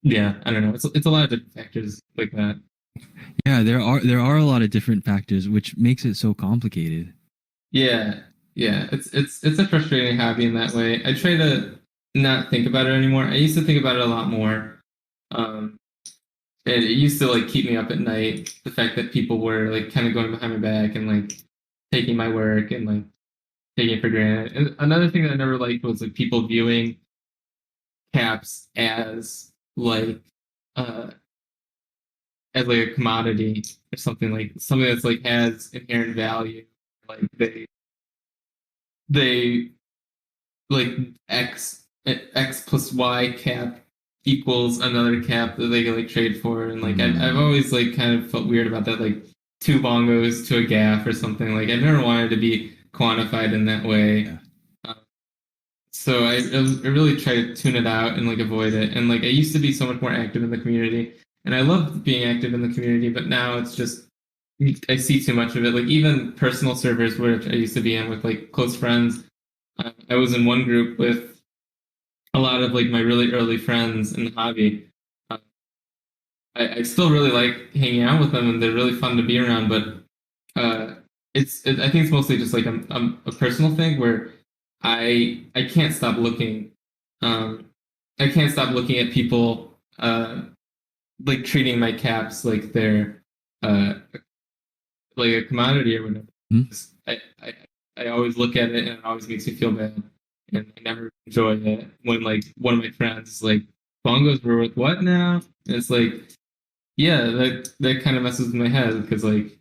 yeah, I don't know. It's a lot of different factors like that. Yeah, there are a lot of different factors which makes it so complicated. Yeah, yeah. It's a frustrating hobby in that way. I try to not think about it anymore. I used to think about it a lot more. Um, and it used to like keep me up at night. The fact that people were like kind of going behind my back and like taking my work and like taking it for granted. And another thing that I never liked was like people viewing caps uh as like a commodity or something that's like has inherent value. Like they like X plus Y cap equals another cap that they can like trade for, and like I've always like kind of felt weird about that, like two bongos to a gaff or something. Like I've never wanted to be quantified in that way. Yeah. uh, so I really try to tune it out and like avoid it. And like I used to be so much more active in the community, and I loved being active in the community, but now it's just I see too much of it. Like even personal servers, which I used to be in with like close friends, I was in one group with a lot of like my really early friends in the hobby. Uh, I still really like hanging out with them, and they're really fun to be around. But I think it's mostly just like a personal thing where I can't stop looking. Um, I can't stop looking at people like treating my caps like they're uh, like a commodity or whatever. Hmm? I, I I always look at it and it always makes me feel bad, and I never enjoy it when like one of my friends is like, bongos were worth what now? And it's like, yeah, that kind of messes with my head because like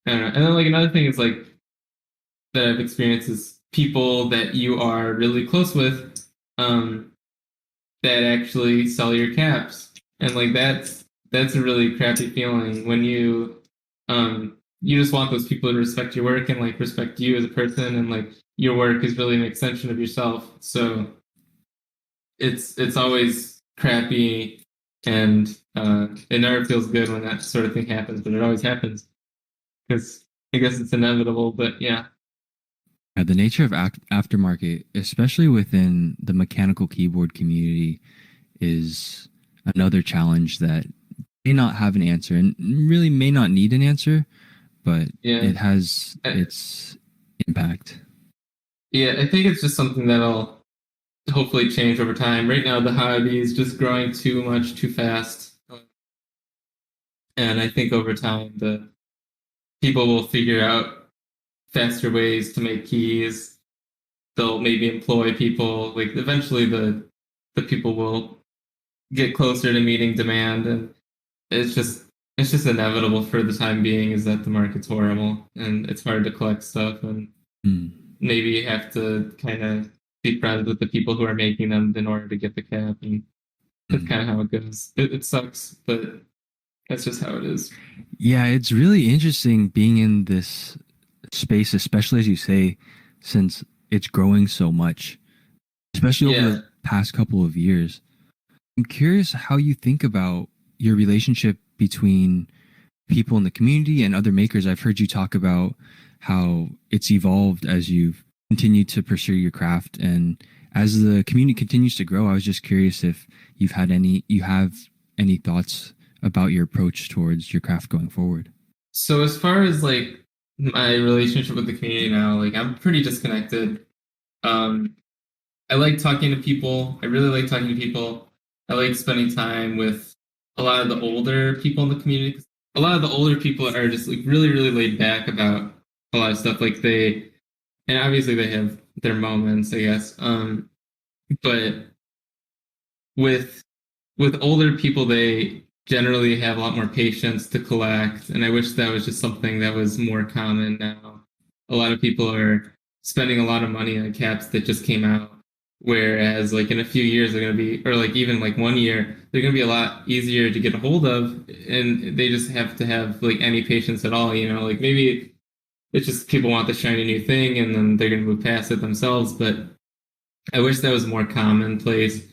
I don't know. And then like another thing is like that I've experienced is people that you are really close with, um, that actually sell your caps, and like that's a really crappy feeling when you just want those people to respect your work and like respect you as a person, and like your work is really an extension of yourself. So it's always crappy, and it never feels good when that sort of thing happens, but it always happens because I guess it's inevitable. But yeah. The nature of aftermarket, especially within the mechanical keyboard community, is another challenge that may not have an answer and really may not need an answer, but Yeah. it has its impact. Yeah, I think it's just something that'll hopefully change over time. Right now, the hobby is just growing too much, too fast. And I think over time, the people will figure out faster ways to make keys. They'll maybe employ people. Like eventually, the people will get closer to meeting demand, and it's just inevitable for the time being. Is that the market's horrible and it's hard to collect stuff, and maybe you have to kind of be friends with the people who are making them in order to get the cap, and that's kind of how it goes. It sucks, but that's just how it is. Yeah, it's really interesting being in this space, especially as you say, since it's growing so much, especially over the past couple of years. I'm curious how you think about your relationship between people in the community and other makers. I've heard you talk about how it's evolved as you've continued to pursue your craft, and as the community continues to grow. I was just curious if you have any thoughts about your approach towards your craft going forward. So as far as like my relationship with the community now, like I'm pretty disconnected. I like talking to people. I really like talking to people. I like spending time with a lot of the older people in the community. A lot of the older people are just like really, really laid back about a lot of stuff. Like and obviously they have their moments, I guess. But with older people, they generally have a lot more patience to collect, and I wish that was just something that was more common now. A lot of people are spending a lot of money on caps that just came out, whereas like in a few years they're going to be, or like even like 1 year, they're going to be a lot easier to get a hold of, and they just have to have like any patience at all. Like maybe it's just people want the shiny new thing and then they're going to move past it themselves. But I wish that was more commonplace.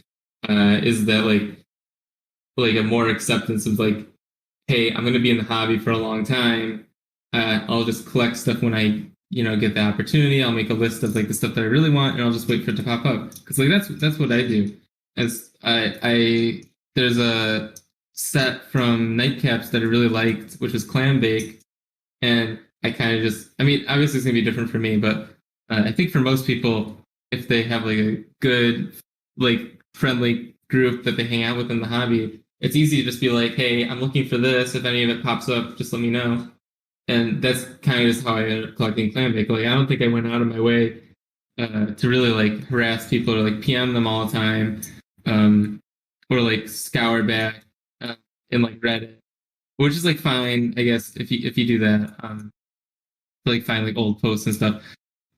Is that like a more acceptance of like, hey, I'm going to be in the hobby for a long time. I'll just collect stuff when I get the opportunity. I'll make a list of like the stuff that I really want, and I'll just wait for it to pop up. Because like that's what I do. As I there's a set from Nightcaps that I really liked, which was Clam Bake, and I kind of just, I mean, obviously it's gonna be different for me, but I think for most people, if they have like a good, like friendly group that they hang out with in the hobby, it's easy to just be like, hey, I'm looking for this. If any of it pops up, just let me know. And that's kind of just how I ended up collecting Clam Bake. Like, I don't think I went out of my way to really like harass people or like PM them all the time, or like scour back in like Reddit, which is like fine, I guess, if you do that, to like find like old posts and stuff.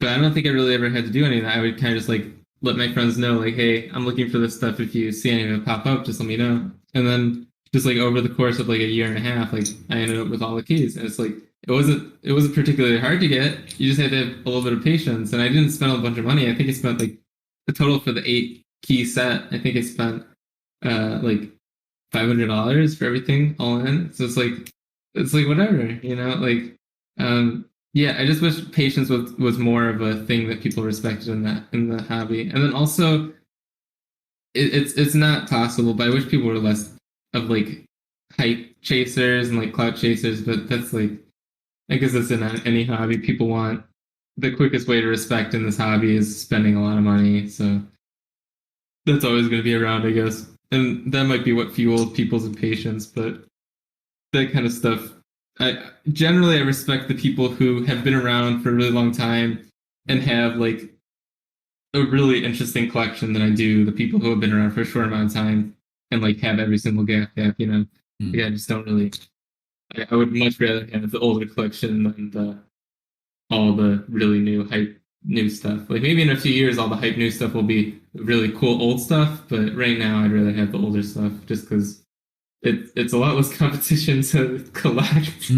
But I don't think I really ever had to do any of that. I would kind of just like let my friends know, like, hey, I'm looking for this stuff. If you see any of it pop up, just let me know. And then just like over the course of like a year and a half, like I ended up with all the keys. And it's like it wasn't particularly hard to get. You just had to have a little bit of patience. And I didn't spend a bunch of money. I think I spent like the total for the 8 key set. I think I spent like $500 for everything all in. So it's like whatever, like yeah, I just wish patience was more of a thing that people respected in the hobby. And then also it's not possible, but I wish people were less of like hype chasers and like clout chasers, but that's like, I guess that's in any hobby. People want the quickest way to respect in this hobby is spending a lot of money. So that's always going to be around, I guess. And that might be what fueled people's impatience, but that kind of stuff. I respect the people who have been around for a really long time and have like a really interesting collection than I do the people who have been around for a short amount of time and like have every single gap, Like, I just don't really. I would much rather have the older collection than all the really new hype new stuff. Like maybe in a few years, all the hype new stuff will be really cool old stuff, but right now I'd rather have the older stuff just because it's a lot less competition to collect.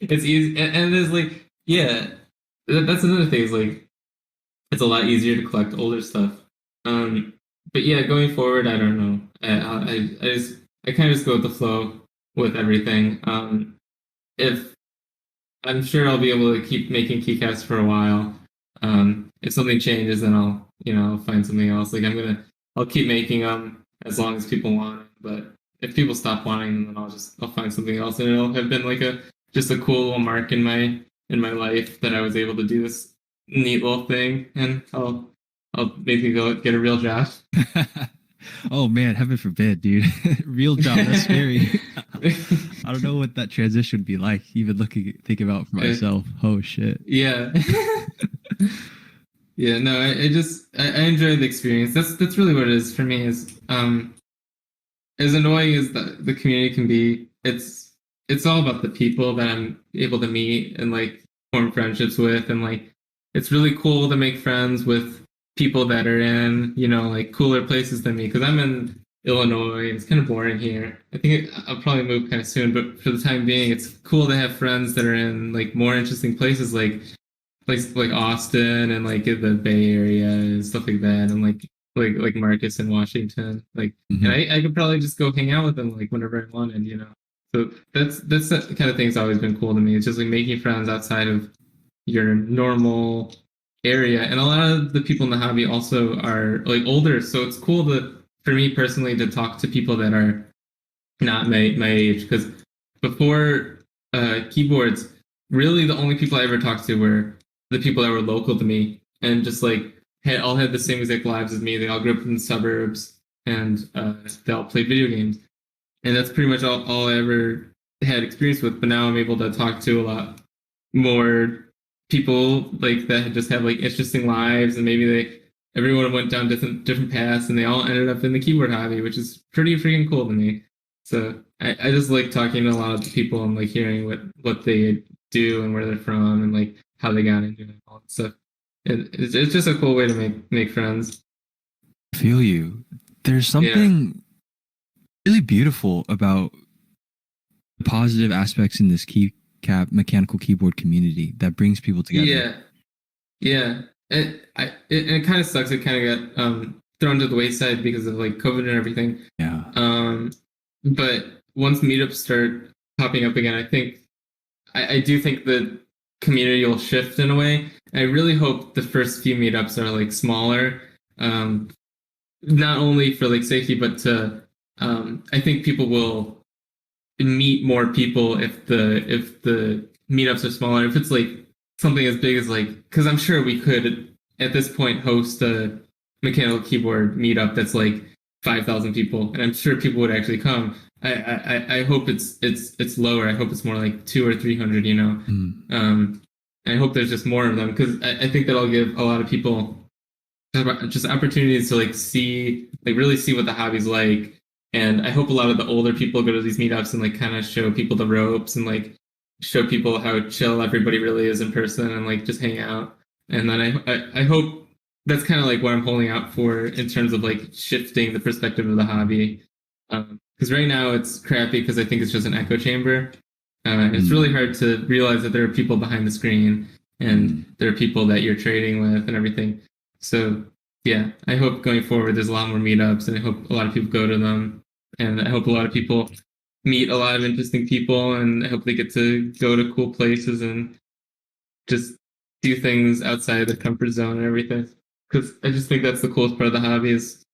It's easy, and there's like, yeah, that's another thing is like it's a lot easier to collect older stuff. Um, but yeah, going forward, I don't know. I kind of just go with the flow with everything. If I'm sure I'll be able to keep making keycaps for a while. If something changes, then I'll find something else. Like I'll keep making them as long as people want them. But if people stop wanting them, then I'll find something else, and it'll have been like just a cool little mark in my life that I was able to do this neat little thing, and I'll maybe go get a real job. Oh man, heaven forbid, dude. Real job, that's scary. I don't know what that transition would be like, even thinking about for myself. Oh shit. Yeah. Yeah, no, I enjoy the experience. That's really what it is for me, is as annoying as the community can be, it's all about the people that I'm able to meet and like form friendships with, and like it's really cool to make friends with people that are in, like cooler places than me, because I'm in Illinois and it's kind of boring here. I think I'll probably move kind of soon, but for the time being, it's cool to have friends that are in like more interesting places, like places like Austin and like in the Bay Area and stuff like that, and like Marcus in Washington, like, Mhm. and I could probably just go hang out with them like whenever I wanted, So that's the kind of thing's always been cool to me. It's just like making friends outside of your normal area, and a lot of the people in the hobby also are like older, so it's cool for me personally to talk to people that are not my age, because before keyboards, really the only people I ever talked to were the people that were local to me, and just like all had the same exact lives as me. They all grew up in the suburbs, and they all played video games, and that's pretty much all I ever had experience with. But now I'm able to talk to a lot more people like that just have like interesting lives, and maybe everyone went down different paths, and they all ended up in the keyboard hobby, which is pretty freaking cool to me. So I just like talking to a lot of people and like hearing what they do and where they're from and like how they got into it and all that stuff. It's just a cool way to make friends. I feel you. There's Yeah. something really beautiful about the positive aspects in this keycap mechanical keyboard community that brings people together. Yeah. Yeah. It kind of sucks. It kind of got thrown to the wayside because of like COVID and everything. Yeah. But once meetups start popping up again, I do think the community will shift in a way. I really hope the first few meetups are like smaller, not only for like safety, but to I think people will meet more people if the meetups are smaller. If it's like something as big as like, because I'm sure we could at this point host a mechanical keyboard meetup that's like 5,000 people, and I'm sure people would actually come. I hope it's lower. I hope it's more like 200 or 300. I hope there's just more of them, because I think that'll give a lot of people just opportunities to like really see what the hobby's like. And I hope a lot of the older people go to these meetups and like kind of show people the ropes and like show people how chill everybody really is in person, and like just hang out. And then I hope that's kind of like what I'm holding out for in terms of like shifting the perspective of the hobby. Because right now it's crappy because I think it's just an echo chamber. It's really hard to realize that there are people behind the screen, and there are people that you're trading with and everything. So yeah, I hope going forward there's a lot more meetups, and I hope a lot of people go to them, and I hope a lot of people meet a lot of interesting people, and I hope they get to go to cool places and just do things outside of their comfort zone and everything. Because I just think that's the coolest part of the hobby is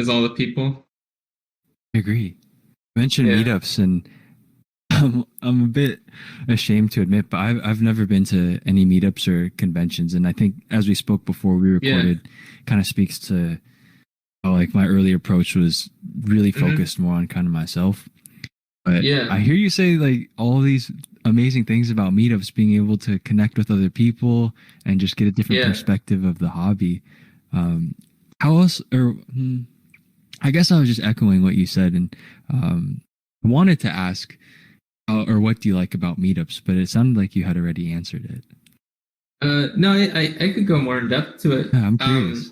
all the people. I agree. You mentioned Yeah. meetups, and I'm a bit ashamed to admit, but I've never been to any meetups or conventions, and I think as we spoke before we recorded, kind of speaks to how like my early approach was really focused more on kind of myself. But I hear you say like all these amazing things about meetups, being able to connect with other people and just get a different perspective of the hobby. How else, or I guess I was just echoing what you said, and wanted to ask, or what do you like about meetups? But it sounded like you had already answered it. No, I could go more in depth to it. Yeah, I'm curious.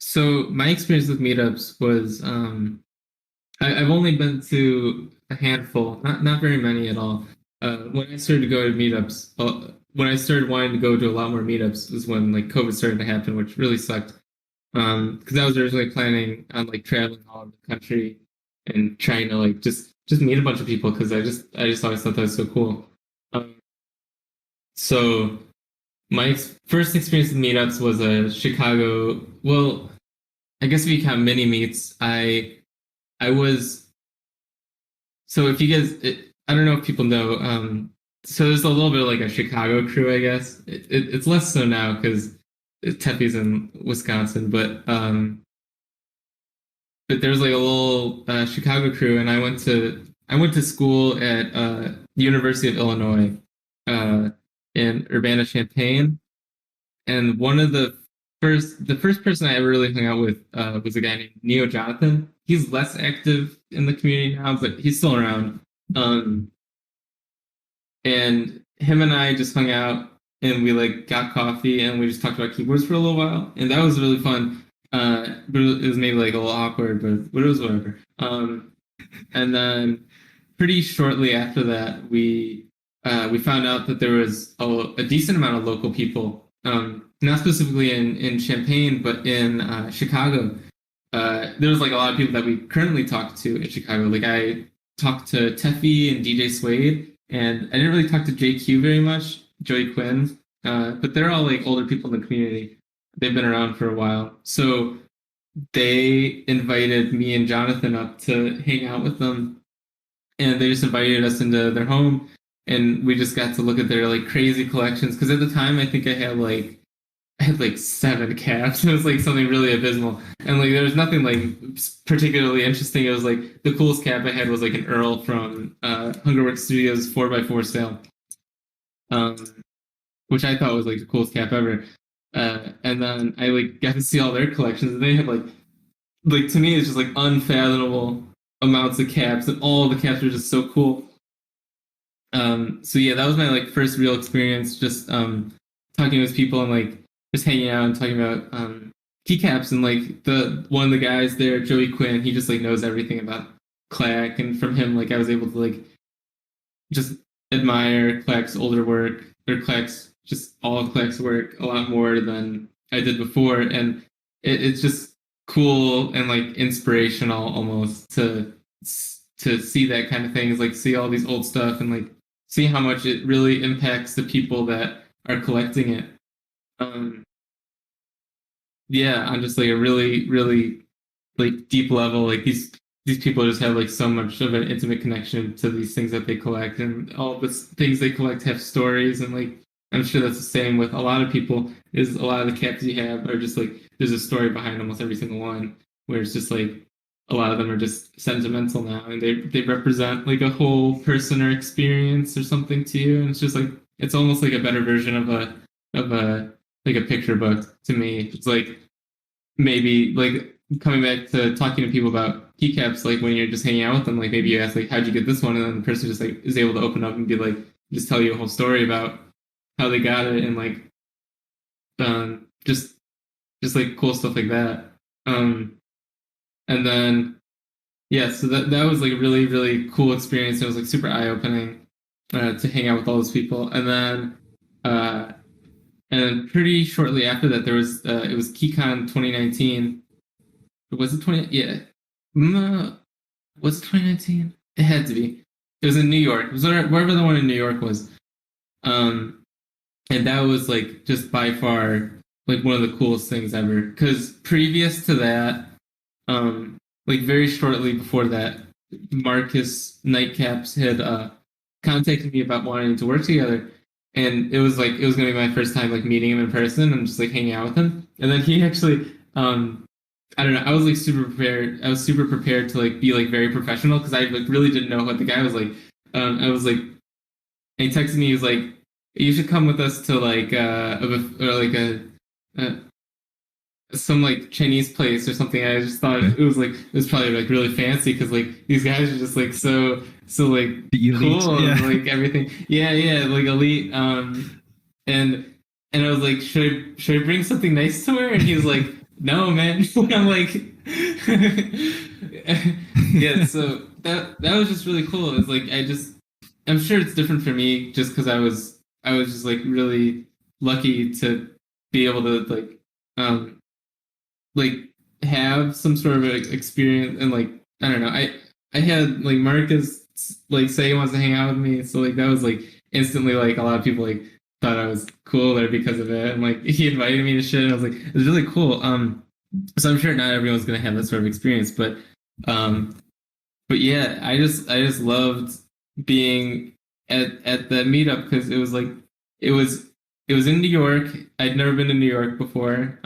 So my experience with meetups was I've only been to a handful, not very many at all. When I started to go to meetups, when I started wanting to go to a lot more meetups was when like COVID started to happen, which really sucked. Because I was originally planning on like traveling all over the country and trying to like just meet a bunch of people because I just always thought that was so cool. Um, so my first experience with meetups was a Chicago. Well, I guess if you count mini meets, I was so if you guys, I don't know if people know. So there's a little bit of like a Chicago crew, I guess. It's less so now because Teffy's in Wisconsin, but there's like a little Chicago crew, and I went to school at the University of Illinois in Urbana-Champaign, and one of the first person I ever really hung out with was a guy named Neo Jonathan. He's less active in the community now, but he's still around. Um, and him and I just hung out and we like got coffee and we just talked about keyboards for a little while, and that was really fun. But it was maybe like a little awkward, but it was whatever. And then pretty shortly after that, we found out that there was a decent amount of local people, not specifically in Champaign, but in Chicago. There was like a lot of people that we currently talk to in Chicago. Like I talked to Teffy and DJ Suede, and I didn't really talk to JQ very much, Joey Quinn, but they're all like older people in the community. They've been around for a while. So they invited me and Jonathan up to hang out with them, and they just invited us into their home, and we just got to look at their like crazy collections. Because at the time, I think I had like 7 caps. It was like something really abysmal, and like there was nothing like particularly interesting. It was like the coolest cap I had was like an Earl from Hungerworks Studios 4x4 sale, um, which I thought was like the coolest cap ever. And then I like got to see all their collections, and they had like to me it's just like unfathomable amounts of caps, and all the caps were just so cool. So yeah, that was my like first real experience, just talking with people and like just hanging out and talking about keycaps, and like the one of the guys there, Joey Quinn, he just like knows everything about Clack, and from him like I was able to like just admire Clack's older work, or Clack's just all of Clack's work a lot more than I did before, and it's just cool and like inspirational almost to see that kind of things, like see all these old stuff and like see how much it really impacts the people that are collecting it. Um, yeah, on just like a really, really like deep level, like these people just have like so much of an intimate connection to these things that they collect, and all the things they collect have stories, and like I'm sure that's the same with a lot of people. Is a lot of the caps you have are just like there's a story behind almost every single one, where it's just like a lot of them are just sentimental now, and they represent like a whole person or experience or something to you, and it's just like it's almost like a better version of a like a picture book to me. It's like maybe like coming back to talking to people about keycaps, like when you're just hanging out with them, like maybe you ask like how'd you get this one, and then the person just like is able to open up and be like just tell you a whole story about how they got it, and like just like cool stuff like that. And then yeah, so that was like a really really cool experience. It was like super eye opening to hang out with all those people, uh, and then pretty shortly after that there was it was KeyCon 2019. Was it 20? Yeah, was it 2019? It had to be. It was in New York. It was wherever the one in New York was. Um, and that was like just by far like one of the coolest things ever. Because previous to that, like very shortly before that, Marcus Nightcaps had contacted me about wanting to work together, and it was like it was gonna be my first time like meeting him in person and just like hanging out with him. And then he actually, I don't know, I was like super prepared. I was super prepared to like be like very professional because I like really didn't know what the guy was like. I was like, and he texted me. He was like, "You should come with us to like a some like Chinese place or something." I just thought it was probably like really fancy because like these guys are just like so like The elite, cool yeah. and like everything. Yeah, like elite. And I was like, should I bring something nice to wear? And he was like, no, man. I'm like, yeah. So that was just really cool. It's like I'm sure it's different for me just because I was just like really lucky to be able to um like have some sort of experience. And like I don't know, I had like Marcus like say he wants to hang out with me, so like that was like instantly like a lot of people like thought I was cooler because of it, and like he invited me to shit, and I was like it was really cool. So I'm sure not everyone's gonna have that sort of experience, um but yeah, I just loved being at the meetup because it was like it was it was in New York. I'd never been to New York before.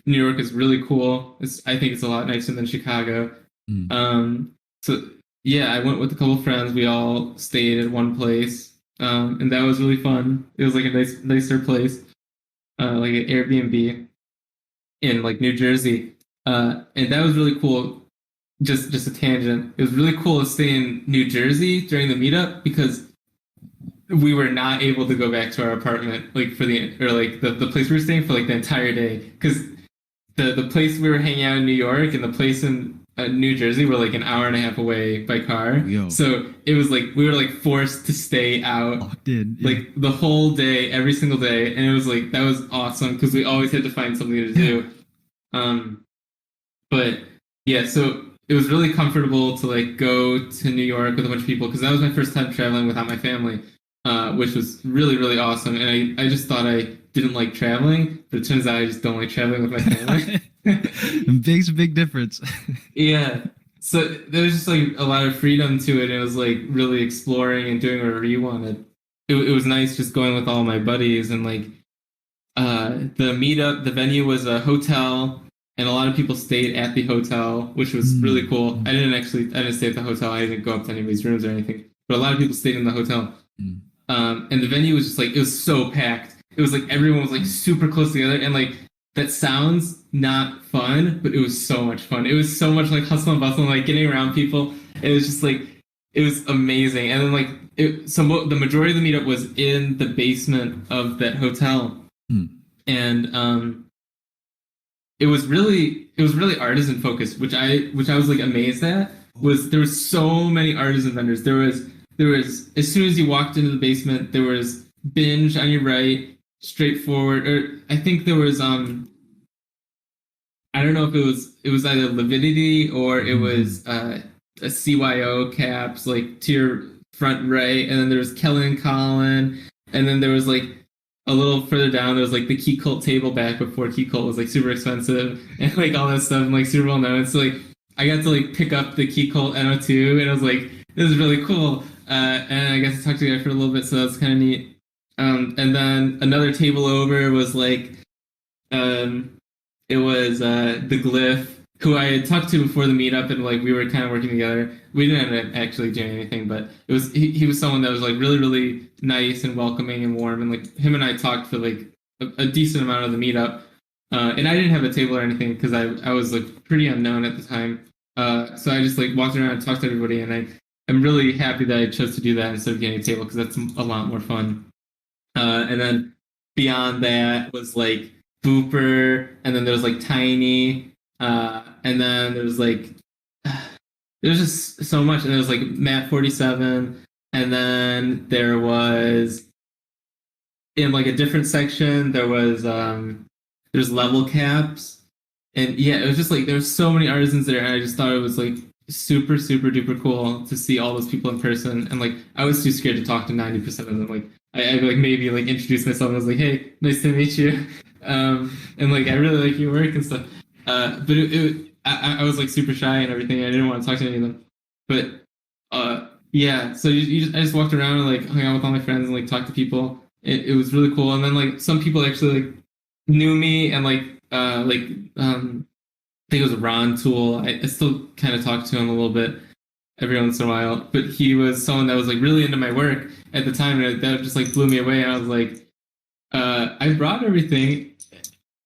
New York is really cool. I think it's a lot nicer than Chicago. Mm. So yeah, I went with a couple of friends. We all stayed at one place, and that was really fun. It was like a nicer place, like an Airbnb in like New Jersey, and that was really cool. Just a tangent. It was really cool to stay in New Jersey during the meetup because we were not able to go back to our apartment like for the or like the place we were staying for like the entire day because the place we were hanging out in New York and the place in New Jersey were like an hour and a half away by car. Yo. So it was like we were like forced to stay out Locked in. Yeah. like the whole day, every single day, and it was like that was awesome because we always had to find something to do. But yeah, so it was really comfortable to like go to New York with a bunch of people because that was my first time traveling without my family, which was really, really awesome. And I just thought I didn't like traveling, but it turns out I just don't like traveling with my family. It makes a big difference. Yeah. So there was just like a lot of freedom to it. It was like really exploring and doing whatever you wanted. It was nice just going with all my buddies and like the meetup, the venue was a hotel and a lot of people stayed at the hotel, which was really cool. I didn't stay at the hotel. I didn't go up to anybody's rooms or anything, but a lot of people stayed in the hotel. And the venue was just like, it was so packed. It was like everyone was like super close together, and like that sounds not fun, but it was so much fun. It was so much like hustle and bustle, and like getting around people. It was just like, it was amazing. And then like, the majority of the meetup was in the basement of that hotel. And it was really artisan focused, which I was like amazed at. Was there was so many artisan vendors. There was as soon as you walked into the basement, there was Binge on your right, straightforward. Or I think there was I don't know if it was either Lividity or it was a CYO caps like to your front right, and then there was Kellen and Colin, and then there was like a little further down there was like the Key Cult table back before Key Cult was like super expensive and like all that stuff and like super well known. So like I got to like pick up the Key Cult NO2 and I was like, this is really cool. And I guess I talked to the guy for a little bit, so that's kind of neat. And then another table over was like, it was the Glyph, who I had talked to before the meetup, and like we were kind of working together. We didn't end up actually doing anything, but it was he was someone that was like really, really nice and welcoming and warm, and like him and I talked for like a decent amount of the meetup. And I didn't have a table or anything because I was like pretty unknown at the time. So I just like walked around and talked to everybody, and I'm really happy that I chose to do that instead of getting a table because that's a lot more fun. And then beyond that was like Booper, and then there was like Tiny, and then there was like there was just so much, and there was like Matt 47, and then there was in like a different section there's level caps, and yeah, it was just like there was so many artisans there, and I just thought it was like super duper cool to see all those people in person. And like I was too scared to talk to 90% of them. Like I like maybe like introduced myself and I was like, hey, nice to meet you, and like I really like your work and stuff. But I was like super shy and everything. I didn't want to talk to any of them. But yeah, so I just walked around and like hung out with all my friends and like talked to people. It was really cool. And then like some people actually like knew me, and I think it was Ron Tool. I still kind of talk to him a little bit every once in a while, but he was someone that was like really into my work at the time, and that just like blew me away. And I was like, I brought everything,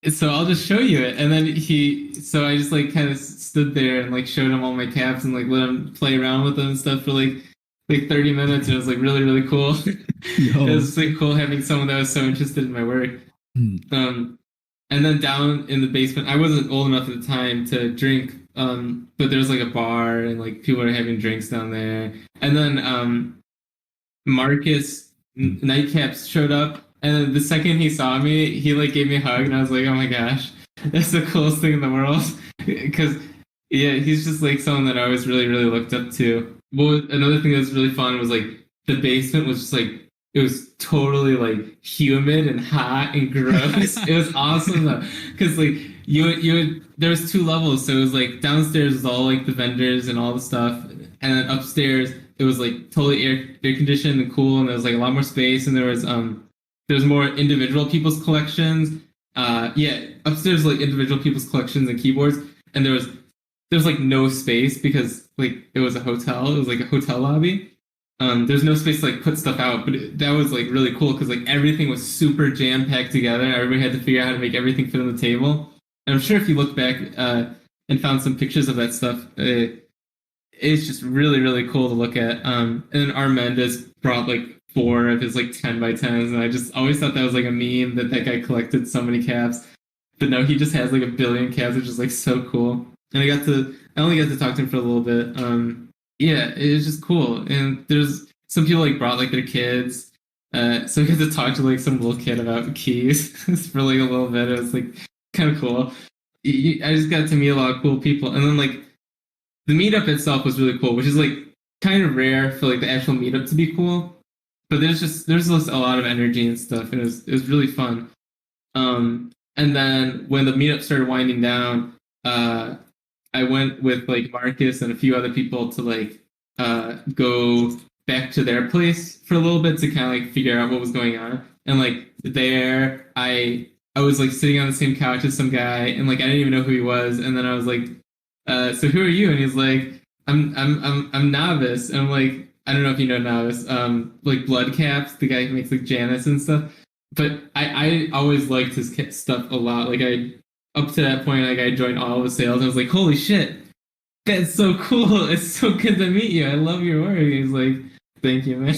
so I'll just show you it. And then so I just like kind of stood there and like showed him all my caps and like let him play around with them and stuff for like 30 minutes. And it was like really, really cool. It was like cool having someone that was so interested in my work. And then down in the basement, I wasn't old enough at the time to drink, but there was like a bar and like people were having drinks down there. And then Marcus nightcaps showed up, and then the second he saw me, he like gave me a hug, and I was like, oh my gosh, that's the coolest thing in the world. Because yeah, he's just like someone that I always really really looked up to. Well, another thing that was really fun was like the basement was just like it was totally like humid and hot and gross. It was awesome though, because like you there was 2 levels, so it was like downstairs was all like the vendors and all the stuff, and then upstairs it was like totally air conditioned and cool, and there was like a lot more space, and there was more individual people's collections. Yeah, upstairs like individual people's collections and keyboards, and there was like no space because like it was a hotel. It was like a hotel lobby. There's no space to like put stuff out, but that was like really cool because like everything was super jam packed together. Everybody had to figure out how to make everything fit on the table. And I'm sure if you look back and found some pictures of that stuff, it's just really really cool to look at. And then Armendez brought like 4 of his like 10 by 10s, and I just always thought that was like a meme that guy collected so many caps. But no, he just has like a billion caps, which is like so cool. And I only got to talk to him for a little bit. Yeah, it was just cool. And there's some people like brought like their kids. So I got to talk to like some little kid about keys for like a little bit. It was like kind of cool. I just got to meet a lot of cool people. And then like the meetup itself was really cool, which is like kind of rare for like the actual meetup to be cool. But there's just a lot of energy and stuff, and it was really fun. And then when the meetup started winding down, I went with like Marcus and a few other people to like go back to their place for a little bit to kind of like figure out what was going on. And like there, I was like sitting on the same couch as some guy, and like I didn't even know who he was. And then I was like, "So who are you?" And he's like, "I'm Novice." And I'm like, I don't know if you know Novice, like Blood Caps, the guy who makes like Janus and stuff. But I always liked his stuff a lot. Like up to that point, like I joined all of his sales. And I was like, holy shit, that's so cool. It's so good to meet you. I love your work. He's like, thank you, man.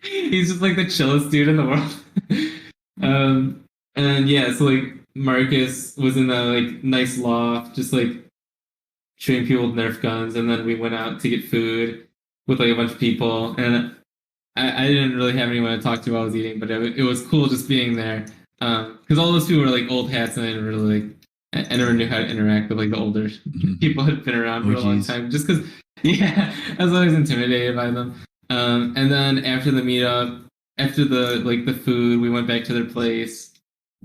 He's just like the chillest dude in the world. And yeah, so like Marcus was in a like nice loft, just like shooting people with Nerf guns, and then we went out to get food with like a bunch of people, and I didn't really have anyone to talk to while I was eating, but it was cool just being there, because all those people were like old hats, and I didn't really like, I never knew how to interact with like the older people who had been around for a long time, just because yeah, I was always intimidated by them. And then after the meetup, after the food, we went back to their place,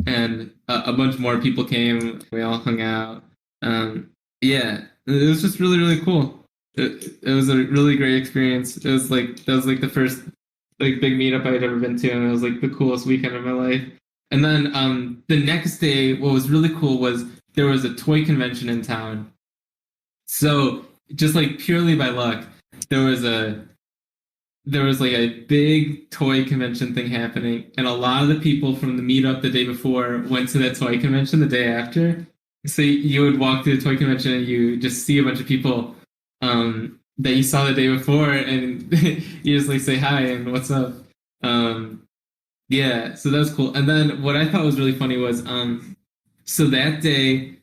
and a bunch more people came. We all hung out. Yeah, it was just really really cool. It was a really great experience. That was like the first like big meetup I had ever been to, and it was like the coolest weekend of my life. And then the next day, what was really cool was there was a toy convention in town. So just like purely by luck, there was like a big toy convention thing happening, and a lot of the people from the meetup the day before went to that toy convention the day after. So you would walk through the toy convention and you just see a bunch of people that you saw the day before, and you just like say hi and what's up. Yeah, so that was cool. And then what I thought was really funny was so that day,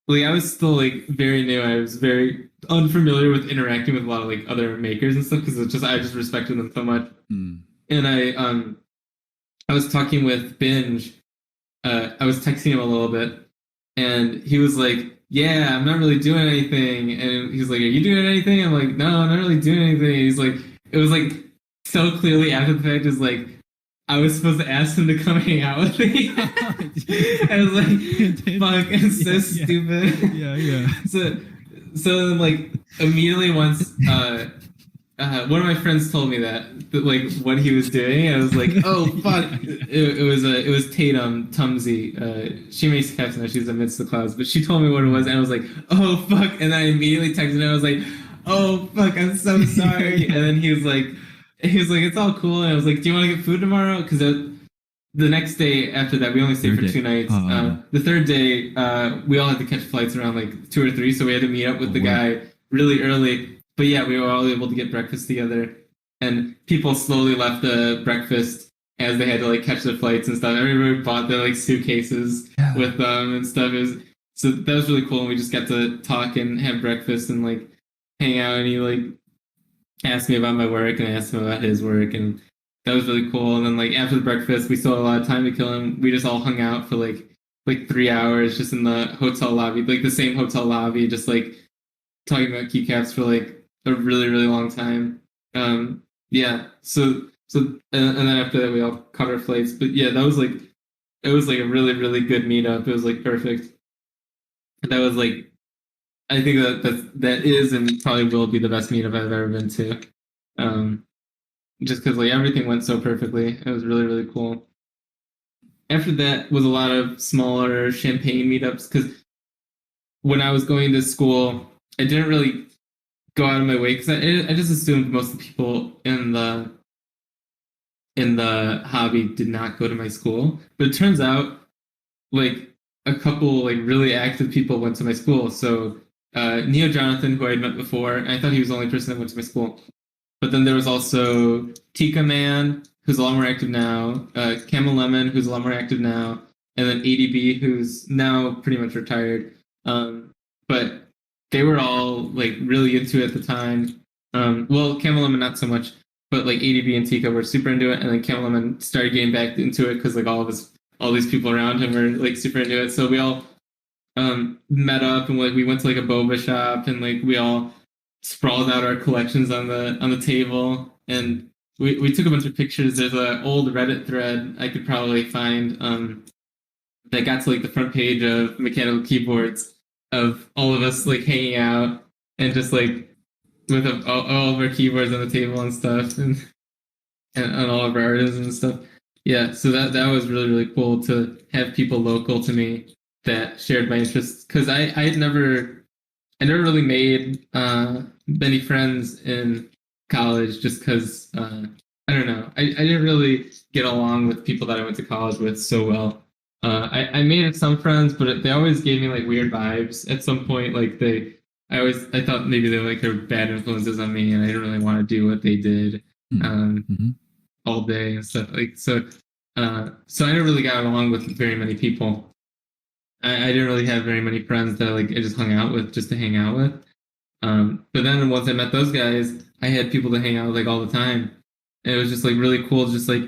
like I was still like very new. I was very unfamiliar with interacting with a lot of like other makers and stuff, because I just respected them so much. And I was talking with Binge. I was texting him a little bit, and he was like, yeah, I'm not really doing anything. And he's like, are you doing anything? I'm like, no, I'm not really doing anything. He's like, it was like so clearly after the fact is like, I was supposed to ask him to come hang out with me. I was like, fuck, it's so stupid. Yeah. So like immediately once one of my friends told me that like what he was doing, I was like, oh fuck. It was Tatum Tumsy. She makes caps now, she's amidst the clouds, but she told me what it was, and I was like, oh fuck. And then I immediately texted him. I was like, oh fuck, I'm so sorry. And then he was like, it's all cool. And I was like, do you want to get food tomorrow? Because the next day after that, we only stayed for 2 nights. The third day, we all had to catch flights around like 2 or 3, so we had to meet up with the guy really early. But yeah, we were all able to get breakfast together, and people slowly left the breakfast as they had to like catch their flights and stuff. Everybody bought their like suitcases with them and stuff. So that was really cool, and we just got to talk and have breakfast and like hang out. And he like asked me about my work, and I asked him about his work, and that was really cool. And then like after the breakfast, we still had a lot of time to kill, and we just all hung out for like 3 hours just in the hotel lobby, like the same hotel lobby, just like talking about keycaps for like a really really long time. Yeah. So and then after that we all caught our flights. But yeah, that was like it was like a really really good meetup. It was like perfect. That was like I think that is and probably will be the best meetup I've ever been to. Um, just because like everything went so perfectly. It was really really cool. After that was a lot of smaller champagne meetups because when I was going to school, I didn't really go out of my way because I just assumed most of the people in the hobby did not go to my school. But it turns out like a couple like really active people went to my school. So Neo Jonathan, who I had met before, I thought he was the only person that went to my school. But then there was also Tika Man, who's a lot more active now, Camel Lemon, who's a lot more active now, and then ADB, who's now pretty much retired. But they were all like really into it at the time. Well, Camel Lemon not so much, but like ADB and Tika were super into it, and then Camel Lemon started getting back into it because like all these people around him were like super into it. So we all met up and like we went to like a boba shop and like we all sprawled out our collections on the table and we took a bunch of pictures. There's an old Reddit thread I could probably find that got to like the front page of Mechanical Keyboards of all of us like hanging out and just like with all of our keyboards on the table and stuff and all of our artisans and stuff. Yeah, so that was really really cool to have people local to me that shared my interests because I never really made many friends in college just because I don't know I didn't really get along with people that I went to college with so well. I made some friends, but they always gave me like weird vibes at some point. Like I thought maybe they were like they're bad influences on me, and I didn't really want to do what they did all day and stuff like so. So I never really got along with very many people. I didn't really have very many friends that like I just hung out with just to hang out with. But then once I met those guys, I had people to hang out with like all the time. And it was just like really cool, just like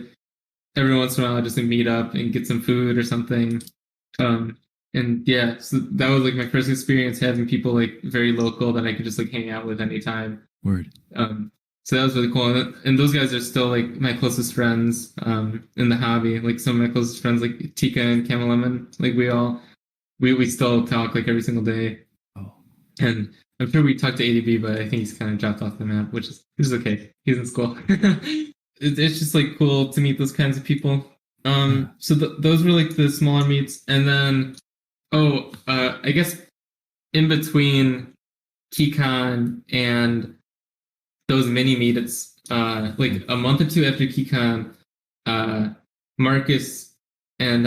every once in a while, just like meet up and get some food or something. And yeah, so that was like my first experience having people like very local that I could just like hang out with anytime. Word. So that was really cool. And those guys are still like my closest friends in the hobby. Like some of my closest friends, like Tika and Camel Lemon, like we still talk like every single day. Oh. And I'm sure we talked to ADB, but I think he's kind of dropped off the map, which is okay. He's in school. It's just like cool to meet those kinds of people. So those were like the smaller meets, and then I guess in between KeyCon and those mini meets, like a month or two after KeyCon, Marcus and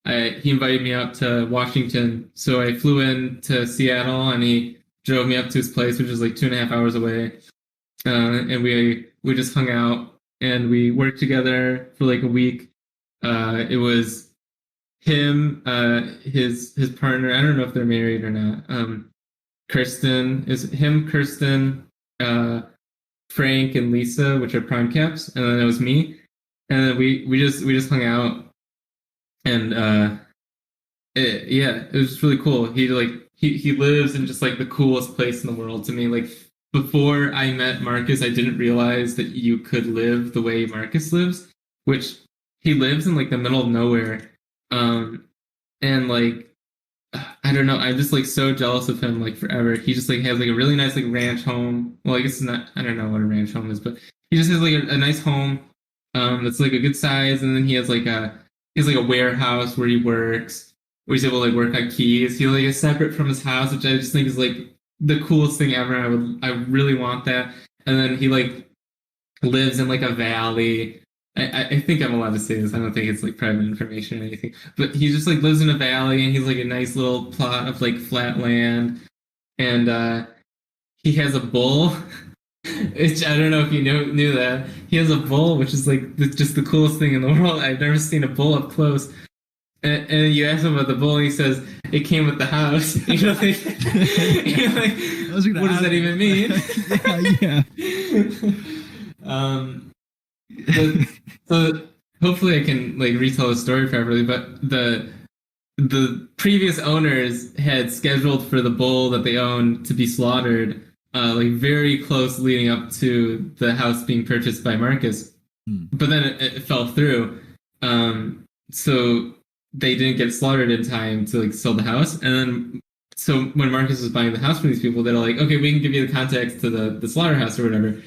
he invited me out to Washington. So I flew in to Seattle and he drove me up to his place, which is like 2.5 hours away. And we just hung out and we worked together for like a week. It was him, his partner. I don't know if they're married or not. Kirsten, Frank and Lisa, which are prime caps, and then it was me. And then we just hung out. And it was just really cool. He lives in just like the coolest place in the world to me. Like before I met Marcus, I didn't realize that you could live the way Marcus lives, which he lives in like the middle of nowhere. And like I don't know, I'm just like so jealous of him like forever. He just like has like a really nice like ranch home. Well, I guess it's not, I don't know what a ranch home is, but he just has like a nice home that's like a good size, and then he has like a warehouse where he works, where he's able to like work on keys. He like is separate from his house, which I just think is like the coolest thing ever. I really want that. And then he like lives in like a valley. I think I'm allowed to say this. I don't think it's like private information or anything. But he just like lives in a valley and he's like a nice little plot of like flat land. And he has a bull. Which I don't know if you knew that. He has a bull, which is like just the coolest thing in the world. I've never seen a bull up close. And you ask him about the bull, and he says it came with the house. You're like, what does that even mean? Yeah. So hopefully I can like retell the story properly, but the previous owners had scheduled for the bull that they owned to be slaughtered, like very close leading up to the house being purchased by Marcus. Hmm. But then it fell through. So they didn't get slaughtered in time to like sell the house. And then so when Marcus was buying the house from these people, they're like, okay, we can give you the contacts to the slaughterhouse or whatever.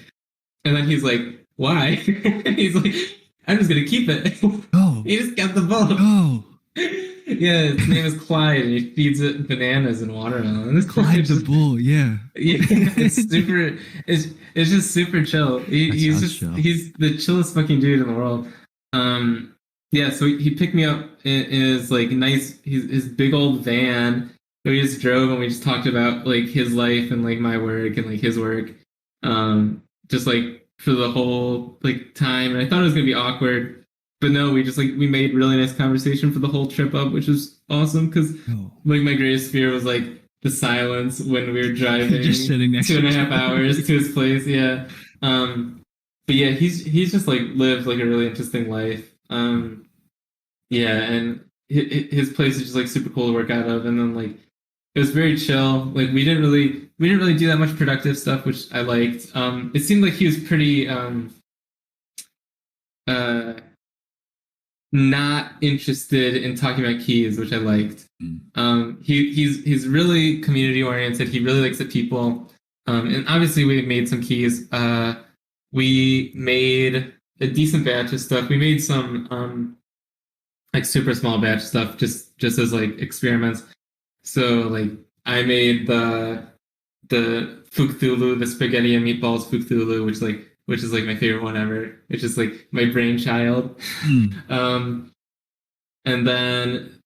And then he's like, why? He's like, I'm just gonna keep it. Oh. He just kept the bull. Oh. Yeah, his name is Clyde, and he feeds it bananas and watermelon. This Clyde the bull. Yeah. Yeah, it's super. It's just super chill. He's just chill. he's the chillest fucking dude in the world. Yeah. So he picked me up in his like nice his big old van. So we just drove and we just talked about like his life and like my work and like his work. Just like for the whole like time, and I thought it was gonna be awkward, but no, we just like we made really nice conversation for the whole trip up, which was awesome because like my greatest fear was like the silence when we were driving just sitting next 2.5 hours to his place. Yeah. But yeah, he's just like lived like a really interesting life. Yeah, and his place is just like super cool to work out of, and then like it was very chill. Like we didn't really do that much productive stuff, which I liked. It seemed like he was pretty uh not interested in talking about keys, which I liked. He's really community oriented. He really likes the people. And obviously we made some keys. We made a decent batch of stuff. We made some like super small batch stuff just as like experiments. So like I made the Fucthulu, the spaghetti and meatballs Fucthulu, which is like my favorite one ever. It's just like my brainchild. And then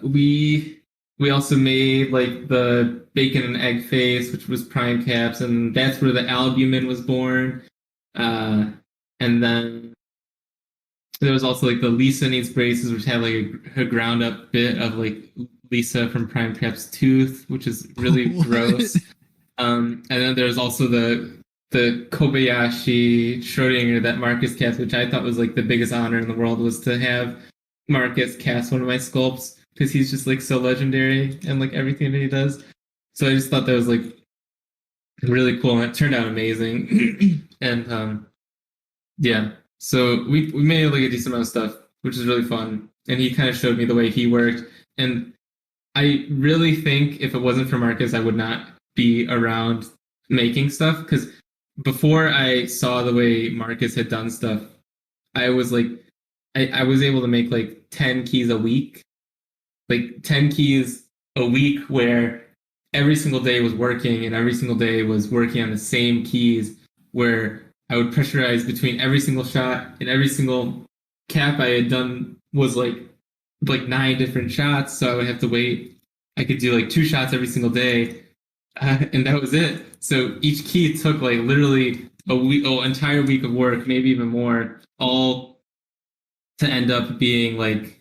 we also made like the bacon and egg face, which was prime caps, and that's where the albumin was born. And then there was also like the Lisa needs braces, which had like a ground up bit of like Lisa from Prime Cap's tooth, which is really gross. And then there's also the Kobayashi Schrodinger that Marcus cast, which I thought was like the biggest honor in the world, was to have Marcus cast one of my sculpts because he's just like so legendary and like everything that he does. So I just thought that was like really cool, and it turned out amazing. And yeah, so we made like a decent amount of stuff, which is really fun. And he kind of showed me the way he worked, and I really think if it wasn't for Marcus, I would not be around making stuff, because before I saw the way Marcus had done stuff, I was like, I was able to make like 10 keys a week, like 10 keys a week where every single day was working and every single day was working on the same keys, where I would pressurize between every single shot, and every single cap I had done was like 9 different shots. So I would have to wait. I could do like 2 shots every single day. And that was it. So each key took like literally a week, entire week of work, maybe even more, all to end up being like,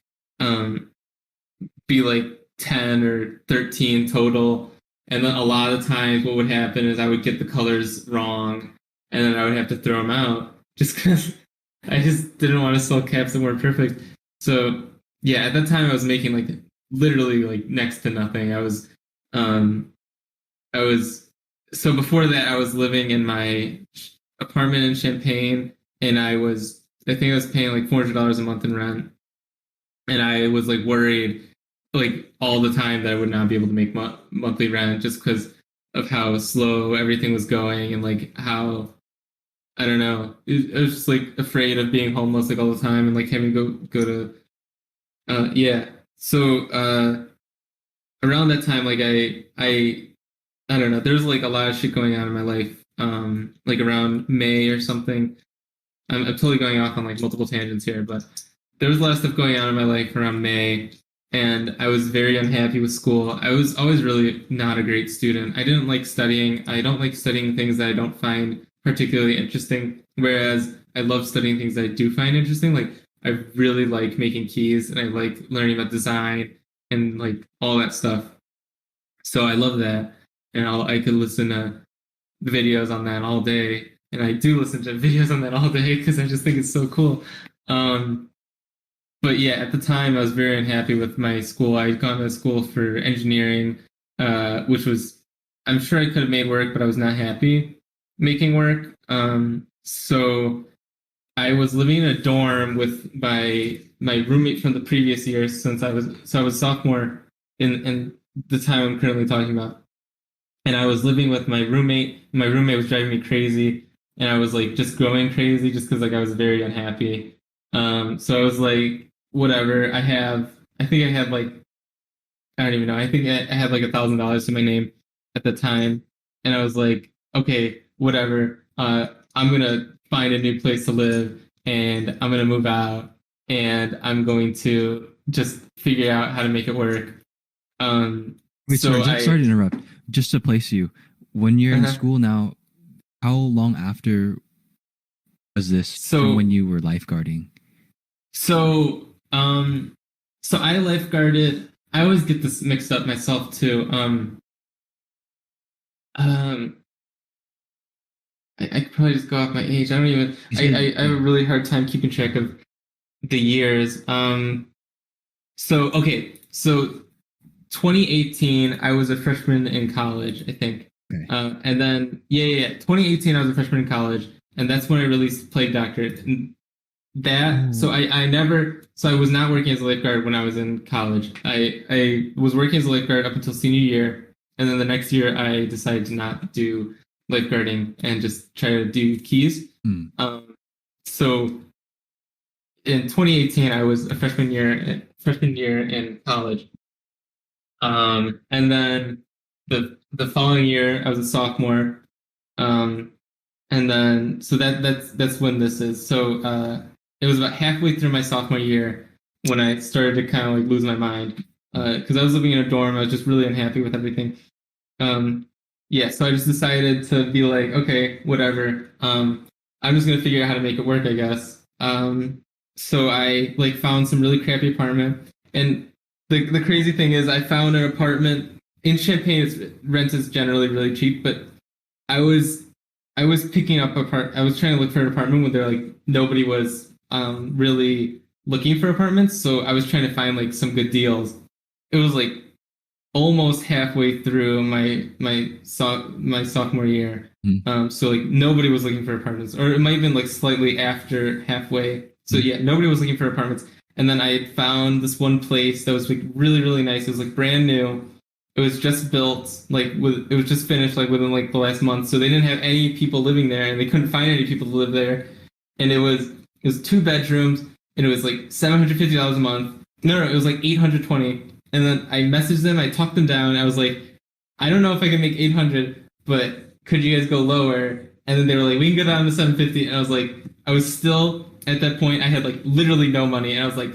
be like 10 or 13 total. And then a lot of times what would happen is I would get the colors wrong, and then I would have to throw them out just because I just didn't want to sell caps that weren't perfect. So yeah, at that time I was making like literally like next to nothing. So before that I was living in my apartment in Champaign, and I think I was paying like $400 a month in rent, and I was like worried like all the time that I would not be able to make monthly rent just because of how slow everything was going, and like how, I don't know, I was just like afraid of being homeless like all the time, and like having to go to yeah. So around that time, like I don't know, there's like a lot of shit going on in my life. Like around May or something. I'm totally going off on like multiple tangents here, but there was a lot of stuff going on in my life around May, and I was very unhappy with school. I was always really not a great student. I didn't like studying. I don't like studying things that I don't find particularly interesting, whereas I love studying things that I do find interesting. Like I really like making keys, and I like learning about design and like all that stuff. So I love that, and I could listen to the videos on that all day. and I do listen to videos on that all day because I just think it's so cool. Um, but yeah, at the time I was very unhappy with my school. I had gone to school for engineering, which was, I'm sure I could have made work, but I was not happy making work. So I was living in a dorm with my roommate from the previous year since I was sophomore in the time I'm currently talking about. And I was living with my roommate. My roommate was driving me crazy, and I was like just growing crazy just because like I was very unhappy. So I was like, whatever. I think I had like, I don't even know. I think I had like $1,000 to my name at the time, and I was like, okay, whatever. I'm gonna find a new place to live, and I'm gonna move out, and I'm going to just figure out how to make it work. Um, Wait, so sorry to interrupt. Just to place you, when you're in uh school now, how long after was this from so when you were lifeguarding? So, so I lifeguarded. I always get this mixed up myself too. Um, I could probably just go off my age. I don't even. I have a really hard time keeping track of the years. So okay, so 2018, I was a freshman in college, I think. Okay. And then 2018, I was a freshman in college, and that's when I released Plague Doctor. And that so I never so I was not working as a lifeguard when I was in college. I was working as a lifeguard up until senior year, and then the next year I decided to not do lifeguarding and just try to do keys. Mm. So in 2018 I was a freshman year in college. And then the following year I was a sophomore. And then so that's when this is. So it was about halfway through my sophomore year when I started to kind of like lose my mind because I was living in a dorm. I was just really unhappy with everything. Yeah, so I just decided to be like, okay, whatever. I'm just gonna figure out how to make it work, I guess. So I like found some really crappy apartment, and the crazy thing is, I found an apartment in Champaign. Rent is generally really cheap, but I was I was picking up I was trying to look for an apartment when there like nobody was really looking for apartments, so I was trying to find like some good deals. It was like almost halfway through my sophomore year. So like nobody was looking for apartments, or it might have been like slightly after halfway. So yeah, nobody was looking for apartments. And then I had found this one place that was like really, really nice. It was like brand new. It was just built, it was just finished like within like the last month. So they didn't have any people living there, and they couldn't find any people to live there. And it was 2 bedrooms, and it was like $750 a month. No, it was like 820. And then I messaged them, I talked them down. I was like, I don't know if I can make 800, but could you guys go lower? And then they were like, we can go down to 750. And I was like, I was still at that point, I had like literally no money. And I was like,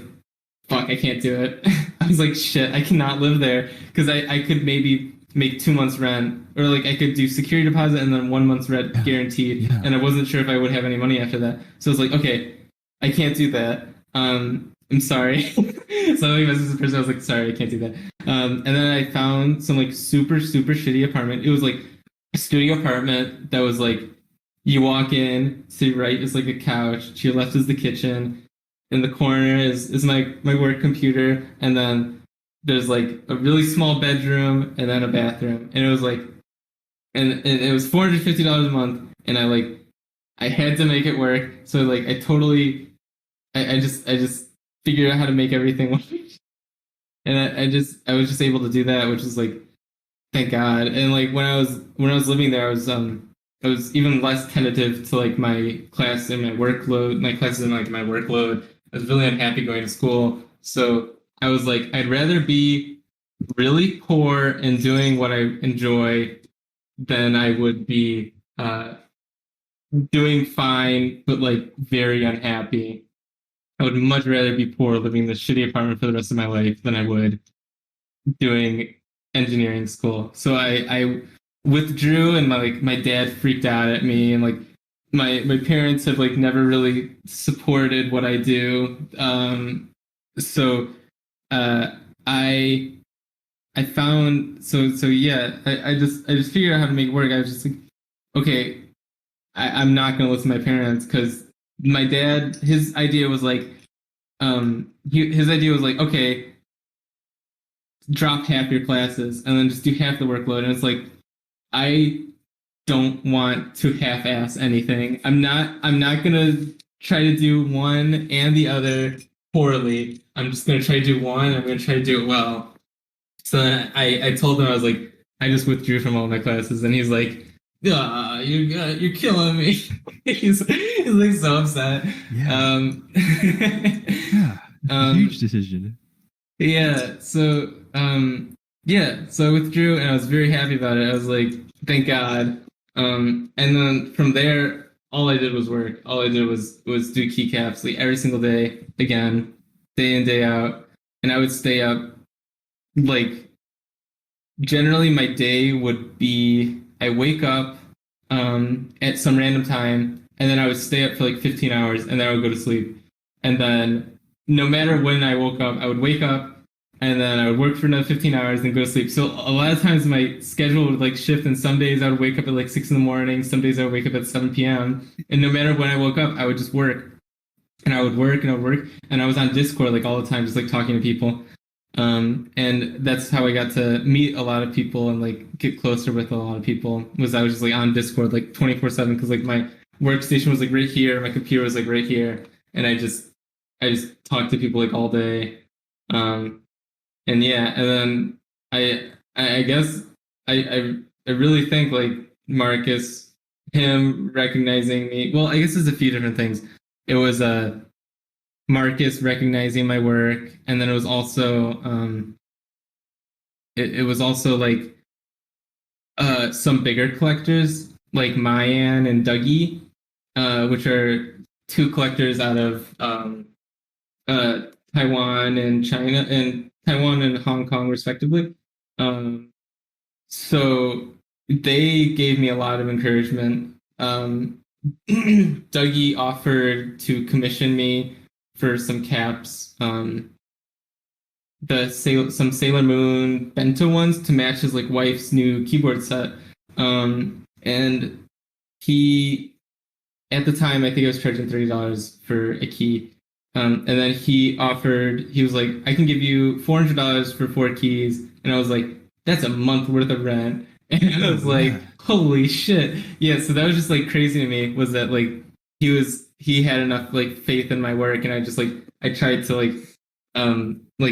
fuck, I can't do it. I was like, shit, I cannot live there. Because I could maybe make 2 months rent, or like I could do security deposit and then 1 month's rent guaranteed. Yeah. And I wasn't sure if I would have any money after that. So I was like, okay, I can't do that. I'm sorry. So I messaged the person. I was like, sorry, I can't do that. And then I found some like super, super shitty apartment. It was like a studio apartment that was like, you walk in, to your right is like a couch, to your left is the kitchen, in the corner is my work computer, and then there's like a really small bedroom and then a bathroom. And it was like, and it was $450 a month, and I had to make it work. So like I just figured out how to make everything work. And I was just able to do that, which is like, thank God. And like when I was living there, I was even less tentative to like my class and my workload, my classes and like my workload. I was really unhappy going to school. So I was like, I'd rather be really poor and doing what I enjoy than I would be doing fine, but like very unhappy. I would much rather be poor living in this shitty apartment for the rest of my life than I would doing engineering school. So I withdrew, and my dad freaked out at me, and like my parents have like never really supported what I do. So I found so yeah, I just figured out how to make it work. I was just like, okay, I'm not gonna listen to my parents because my dad, his idea was like, his idea was like, okay, drop half your classes and then just do half the workload. And it's like, I don't want to half-ass anything. I'm not gonna try to do one and the other poorly. I'm just gonna try to do one. I'm gonna try to do it well. So then I told him I was like, I just withdrew from all my classes, and he's like, you're killing me. He's like so upset. Yeah. Yeah. Huge decision. Yeah. So I withdrew, and I was very happy about it. I was like, thank God. And then from there, all I did was work. All I did was do keycaps like every single day, again, day in day out, and I would stay up like generally my day would be I wake up at some random time and then I would stay up for like 15 hours and then I would go to sleep. And then no matter when I woke up, I would wake up and then I would work for another 15 hours and go to sleep. So a lot of times my schedule would like shift, and some days I would wake up at like 6 in the morning, some days I would wake up at 7 p.m. And no matter when I woke up, I would just work. And I would work and I would work. And I was on Discord like all the time, just like talking to people. And that's how I got to meet a lot of people and like get closer with a lot of people. Was I was just like on Discord like 24/7 because like my workstation was like right here, my computer was like right here, and I just talked to people like all day. And yeah, and then I guess I really think like Marcus, him recognizing me. Well, I guess there's a few different things. It was Marcus recognizing my work, and then it was also it was also like some bigger collectors like Mayan and Dougie, which are two collectors out of uh, Taiwan and China and Taiwan and Hong Kong respectively. So they gave me a lot of encouragement. Dougie offered to commission me for some caps, some Sailor Moon bento ones to match his like wife's new keyboard set. And he at the time I think I was charging $30 for a key. And then he was like, I can give you $400 for 4 keys. And I was like, that's a month worth of rent. And I was like, holy shit. Yeah, so that was just like crazy to me, was that like he had enough like faith in my work, and I tried to like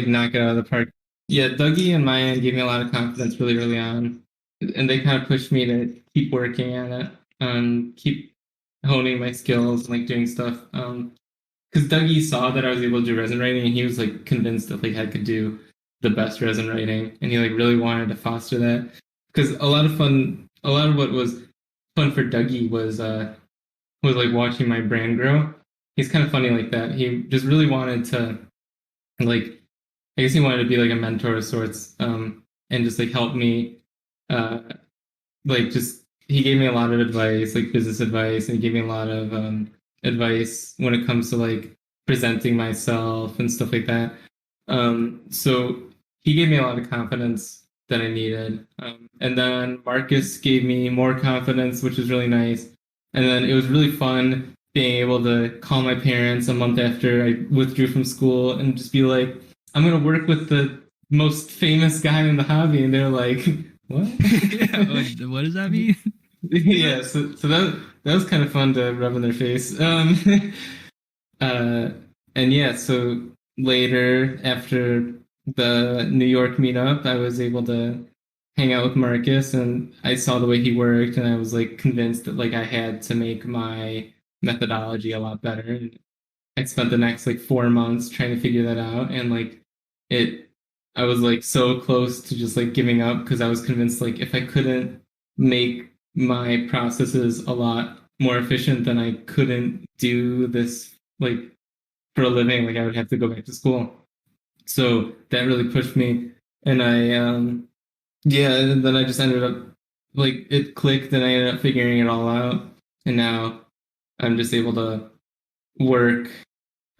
knock it out of the park. Yeah, Dougie and Maya gave me a lot of confidence really early on. And they kind of pushed me to keep working at it, keep honing my skills and like doing stuff. Because Dougie saw that I was able to do resin writing, and he was like convinced that like I could do the best resin writing, and he like really wanted to foster that. Because a lot of what was fun for Dougie was like watching my brand grow. He's kind of funny like that. He just really wanted to like, I guess he wanted to be like a mentor of sorts, and just like help me, like just he gave me a lot of advice, like business advice, and he gave me a lot of advice when it comes to like presenting myself and stuff like that. So he gave me a lot of confidence that I needed. And then Marcus gave me more confidence, which was really nice. And then it was really fun being able to call my parents a month after I withdrew from school and just be like, I'm going to work with the most famous guy in the hobby. And they're like, what? What does that mean? Yeah, so that was kind of fun to rub in their face. And yeah, so later after the New York meetup, I was able to hang out with Marcus, and I saw the way he worked, and I was like convinced that like I had to make my methodology a lot better. And I spent the next like 4 months trying to figure that out, and like it, I was like so close to just like giving up because I was convinced like if I couldn't make my processes a lot more efficient, then I couldn't do this like for a living. Like I would have to go back to school. So that really pushed me, and yeah, and then I just ended up like it clicked, and I ended up figuring it all out, and now I'm just able to work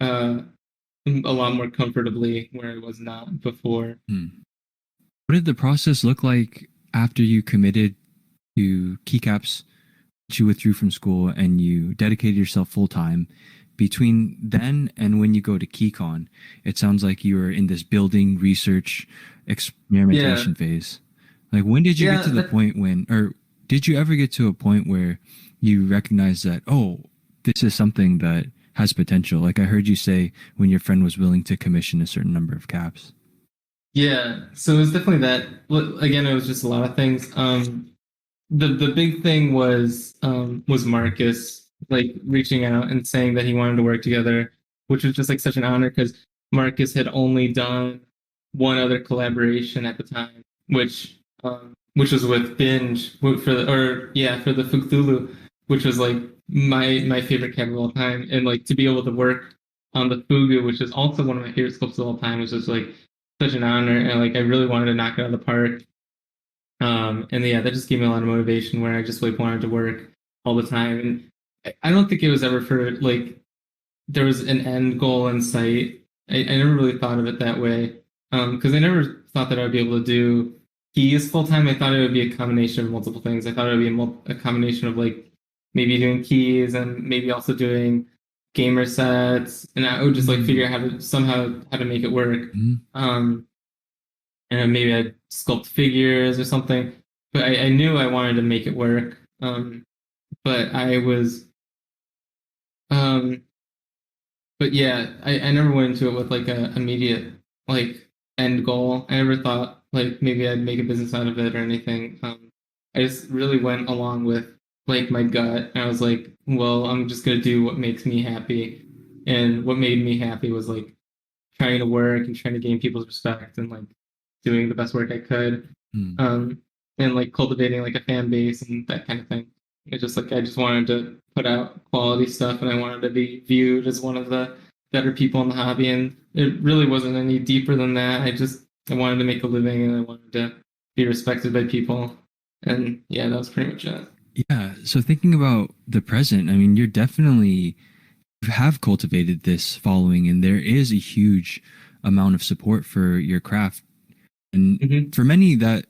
a lot more comfortably where I was not before. What did the process look like after you committed to keycaps? you withdrew from school and you dedicated yourself full time. Between then and when you go to KeyCon, it sounds like you were in this building, research, Yeah, experimentation phase. Like, when did you get yeah, to the point when, or did you ever get to a point where you recognize that, oh, this is something that has potential? Like, I heard you say when your friend was willing to commission a certain number of caps. yeah. So it was definitely that. Well, again, it was just a lot of things. The big thing was Marcus like reaching out and saying that he wanted to work together, which was just like such an honor because Marcus had only done one other collaboration at the time, which was with Binge for the or yeah for the Cthulhu, which was like my favorite cap of all time, and like to be able to work on the Fugu, which is also one of my favorite sculpts of all time, was just like such an honor, and like I really wanted to knock it out of the park. And yeah, that just gave me a lot of motivation where I just like wanted to work all the time. And I don't think it was ever for like there was an end goal in sight. I never really thought of it that way. Because I never thought that I would be able to do keys full time. I thought it would be a combination of multiple things. I thought it would be a combination of like maybe doing keys and maybe also doing gamer sets, and I would just like figure out how to make it work. Mhm. Um, and maybe I'd sculpt figures or something. But I knew I wanted to make it work. But I was, um, but yeah, I never went into it with like a immediate like end goal. I never thought like maybe I'd make a business out of it or anything. I just really went along with like my gut. And I was like, well, I'm just gonna do what makes me happy. And what made me happy was like trying to work and trying to gain people's respect and like doing the best work I could, Mm. um, and like cultivating like a fan base and that kind of thing. It just like I just wanted to put out quality stuff and I wanted to be viewed as one of the better people in the hobby. And it really wasn't any deeper than that. I wanted to make a living and I wanted to be respected by people. And yeah, that was pretty much it. Yeah. So thinking about the present, I mean, you're definitely you have cultivated this following, and there is a huge amount of support for your craft. And Mm-hmm. for many, that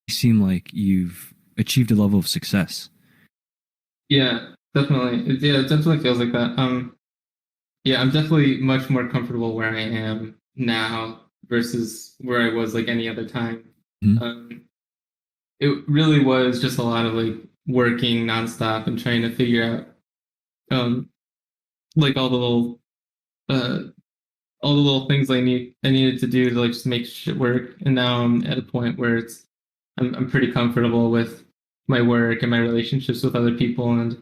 seem like you've achieved a level of success. Yeah, definitely. Yeah, it definitely feels like that. Yeah, I'm definitely much more comfortable where I am now versus where I was like any other time. Mhm. Um, it really was just a lot of like working nonstop and trying to figure out like uh all the little things I needed to do to like just make shit work. And now I'm at a point where I'm pretty comfortable with my work and my relationships with other people, and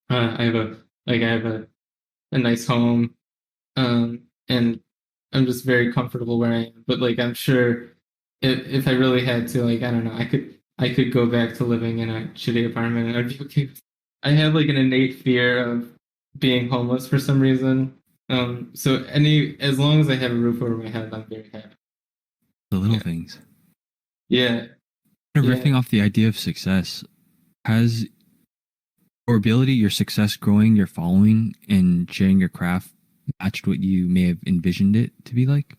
I have a nice home, and I'm just very comfortable where I am. But like I'm sure if I really had to, like I don't know, I could go back to living in a shitty apartment and I'd be okay. I have like an innate fear of being homeless for some reason. So any as long as I have a roof over my head, I'm very happy. The little Yeah, things. yeah, Kind of yeah. riffing off the idea of success, has your ability, your success growing, your following, and sharing your craft matched what you may have envisioned it to be like?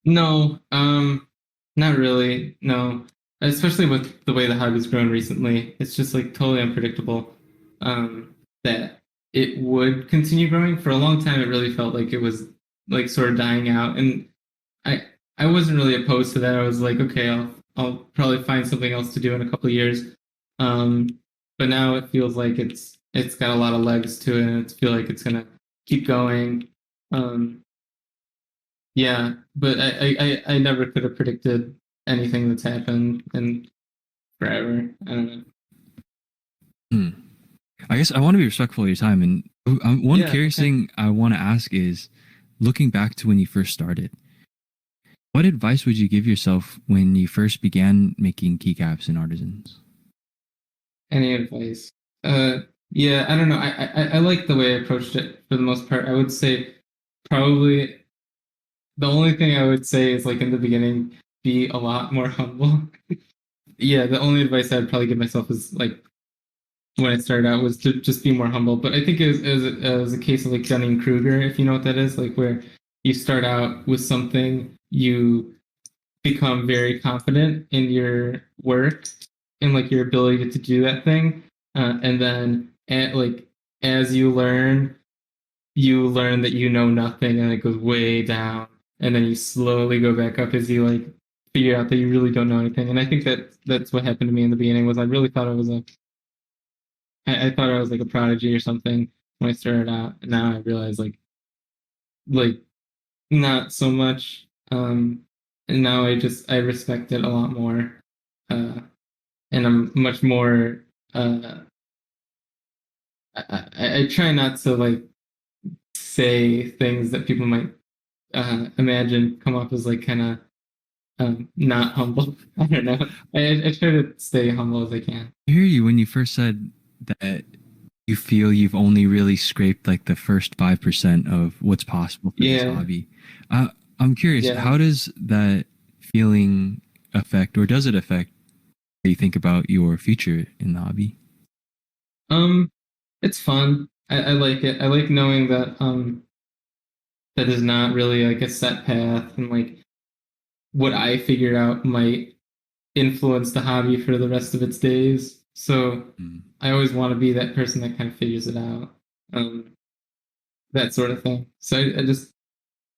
No, not really. No, especially with the way the hobby's grown recently, it's just like totally unpredictable. That it would continue growing for a long time. It really felt like it was like sort of dying out, and I I wasn't really opposed to that. I was like, okay, I'll probably find something else to do in a couple of years. Um, but now it feels like it's got a lot of legs to it, and I feel like it's gonna keep going. Um, yeah, but I never could have predicted anything that's happened in forever. I don't know. Hmm. I guess I want to be respectful of your time. And one Yeah, curious okay. thing I want to ask is, looking back to when you first started, what advice would you give yourself when you first began making keycaps and artisans? Any advice? Uh, yeah, I don't know. I like the way I approached it for the most part. I would say probably the only thing I would say is like in the beginning, be a lot more humble. Yeah, the only advice I'd probably give myself is like when I started out was to just be more humble. But I think it was a case of like Dunning Kruger, if you know what that is, like where you start out with something, you become very confident in your work and like your ability to do that thing. And then as you learn that you know nothing, and it goes way down, and then you slowly go back up as you like figure out that you really don't know anything. And I think that that's what happened to me in the beginning. Was I really thought I thought I was like a prodigy or something when I started out, and now I realize like not so much. And now I respect it a lot more, uh, and I'm much more. I try not to like say things that people might imagine come off as like kind of not humble. I don't know. I try to stay humble as I can. I hear you when you first said that you feel you've only really scraped like the first 5% of what's possible for this Yeah, hobby. I'm curious, yeah. how does that feeling affect, or does it affect how you think about your future in the hobby? Um, it's fun. I like it. I like knowing that that is not really like a set path, and like what I figured out might influence the hobby for the rest of its days. So Mm. I always want to be that person that kind of figures it out, um, that sort of thing. So I just,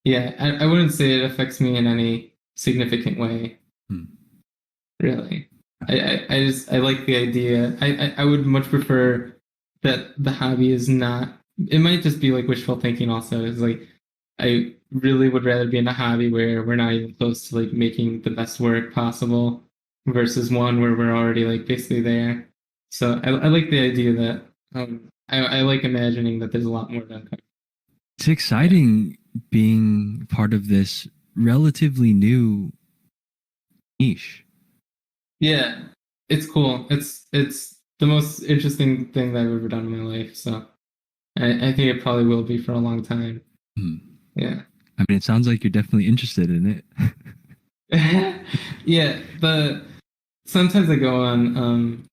yeah, I wouldn't say it affects me in any significant way, Mm. really. I like the idea. I would much prefer that the hobby is not. It might just be like wishful thinking. Also, it's like I really would rather be in a hobby where we're not even close to like making the best work possible versus one where we're already like basically there. So I like the idea that I like imagining that there's a lot more to uncover. It's Yeah. exciting being part of this relatively new niche. Yeah, it's cool. It's the most interesting thing that I've ever done in my life. So I think it probably will be for a long time. Hmm. Yeah. I mean, it sounds like you're definitely interested in it. Yeah, the sometimes I go on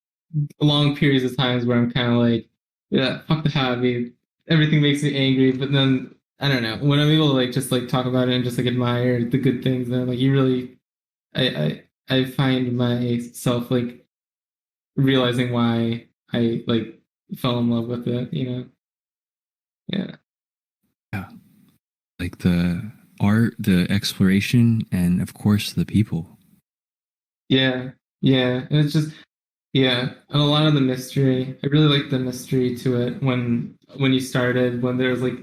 long periods of times where I'm kind of like, yeah, fuck the hobby. Everything makes me angry, but then I don't know. When I'm able to like just like talk about it and just like admire the good things, then like you really I find myself like realizing why I like fell in love with it, you know? Yeah. Yeah. Like the art, the exploration, and of course the people. Yeah. Yeah. And it's just yeah, and a lot of the mystery. I really like the mystery to it when you started, when there's like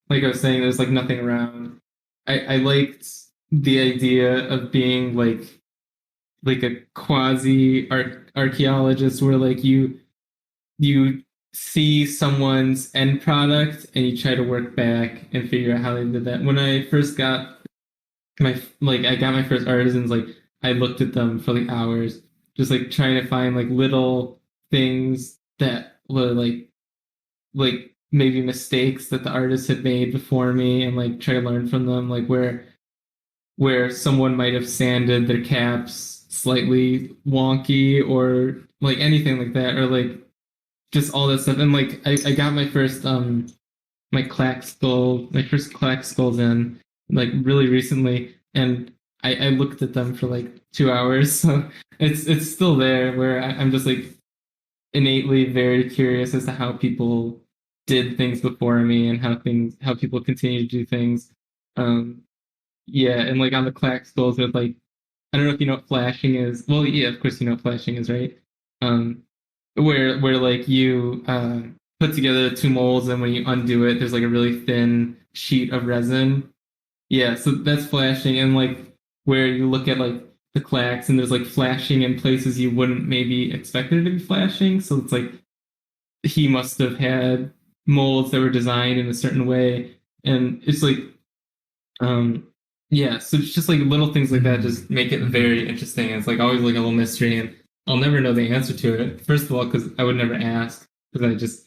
I was saying, there's like nothing around. I liked the idea of being like a quasi archaeologist where like you see someone's end product and you try to work back and figure out how they did that. When I first got I got my first artisans, like I looked at them for like hours, just like trying to find like little things that were like maybe mistakes that the artist had made before me, and like try to learn from them, like where someone might have sanded their caps slightly wonky or like anything like that, or like just all that stuff. And like I got my first clack skulls in like really recently, and I looked at them for like 2 hours. So it's still there where I'm just like innately very curious as to how people did things before me and how people continue to do things. Um, yeah, and like on the clack skulls with like I don't know if you know what flashing is. Well, yeah, of course you know what flashing is, right? Um, where like you put together two molds, and when you undo it, there's like a really thin sheet of resin. Yeah, so that's flashing, and like where you look at like the clacks, and there's like flashing in places you wouldn't maybe expect it to be flashing. So it's like he must have had molds that were designed in a certain way, and it's like um yeah, so it's just like little things like that just make it very interesting. And it's like always like a little mystery, and I'll never know the answer to it. First of all, because I would never ask, because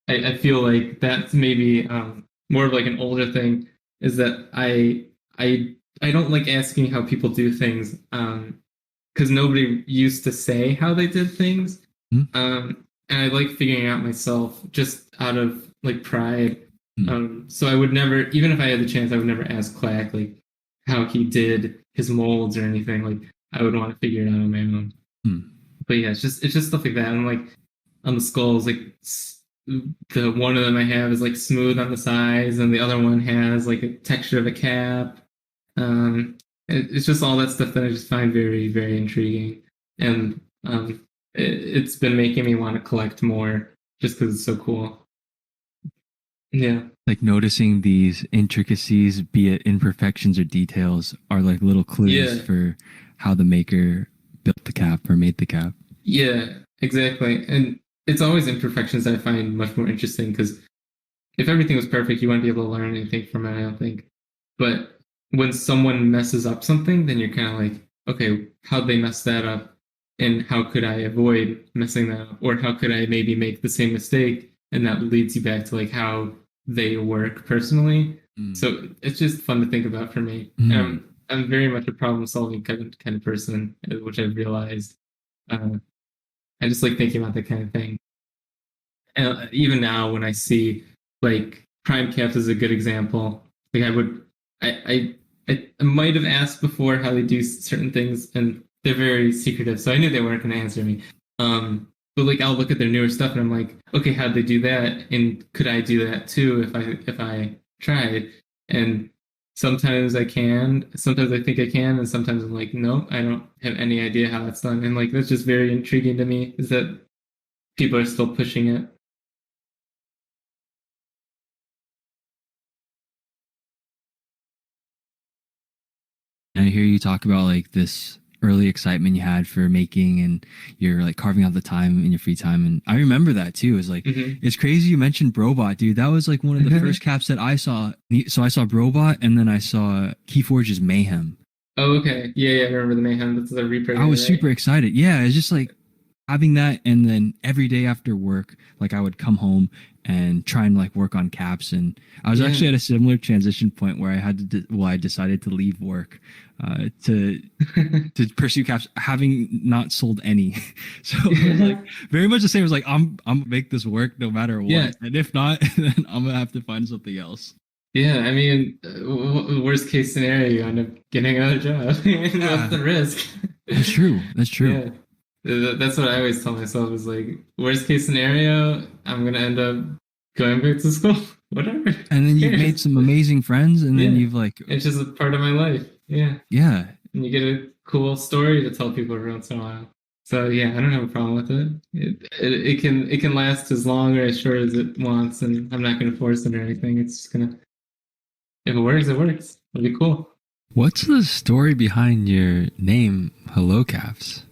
I feel like that's maybe more of like an older thing, is that I don't like asking how people do things, because nobody used to say how they did things, Hmm? and I like figuring out myself just out of like pride. Hmm. So I would never, even if I had the chance, I would never ask Clack like how he did his molds or anything. Like I would want to figure it out on my own. Hmm. But yeah, it's just stuff like that. And like on the skulls, like the one of them I have is like smooth on the sides, and the other one has like a texture of a cap. It's just all that stuff that I just find very, very intriguing, and it's been making me want to collect more just because it's so cool. Yeah, Like noticing these intricacies, be it imperfections or details, are like little clues yeah, for how the maker built the cap or made the cap. yeah, exactly. And it's always imperfections that I find much more interesting because if everything was perfect, you wouldn't be able to learn anything from it, I don't think. But when someone messes up something, then you're kind of like, okay, how'd they mess that up? And how could I avoid messing that up? Or how could I maybe make the same mistake? And that leads you back to like how they work personally. Mm. So it's just fun to think about for me. Mm. I'm very much a problem solving kind of person, which I've realized. Uh, I just like thinking about that kind of thing. And even now, when I see like prime caps is a good example, like I might have asked before how they do certain things, and they're very secretive, so I knew they weren't going to answer me. But like I'll look at their newer stuff, and I'm like, okay, how'd they do that? And could I do that too if I tried? And sometimes I can, sometimes I think I can, and sometimes I'm like, no, I don't have any idea how that's done. And like that's just very intriguing to me, is that people are still pushing it. And I hear you talk about like this early excitement you had for making and you're like carving out the time in your free time. And I remember that too. It's like, Mm-hmm. it's crazy you mentioned Brobot, dude. That was like one of the first caps that I saw. So I saw Brobot and then I saw Keyforge's Mayhem. Oh, okay. Yeah, yeah, I remember the Mayhem. That's the Reaper I guy, was super right? excited. Yeah, it's just like having that, and then every day after work, like I would come home and try and like work on caps. And I was Yeah. actually at a similar transition point where I had to, well, I decided to leave work to pursue caps, having not sold any. So it was like Yeah. very much the same. It was like I'm gonna make this work no matter Yeah. what, and if not, then I'm gonna have to find something else. Yeah. I mean, worst case scenario, you end up getting another job. What's Yeah, the risk? that's true. That's true. Yeah. That's what I always tell myself is like, worst case scenario, I'm gonna end up going back to school. Whatever. And then Who you've made cares? some amazing friends, and then Yeah. you've like, It's just a part of my life. Yeah. yeah, And you get a cool story to tell people every once in a while. So yeah, I don't have a problem with it. It can last as long or as short as it wants, and I'm not going to force it or anything. It's just gonna, if it works, it works. It'll be cool. what's the story behind your name, Hello Caps?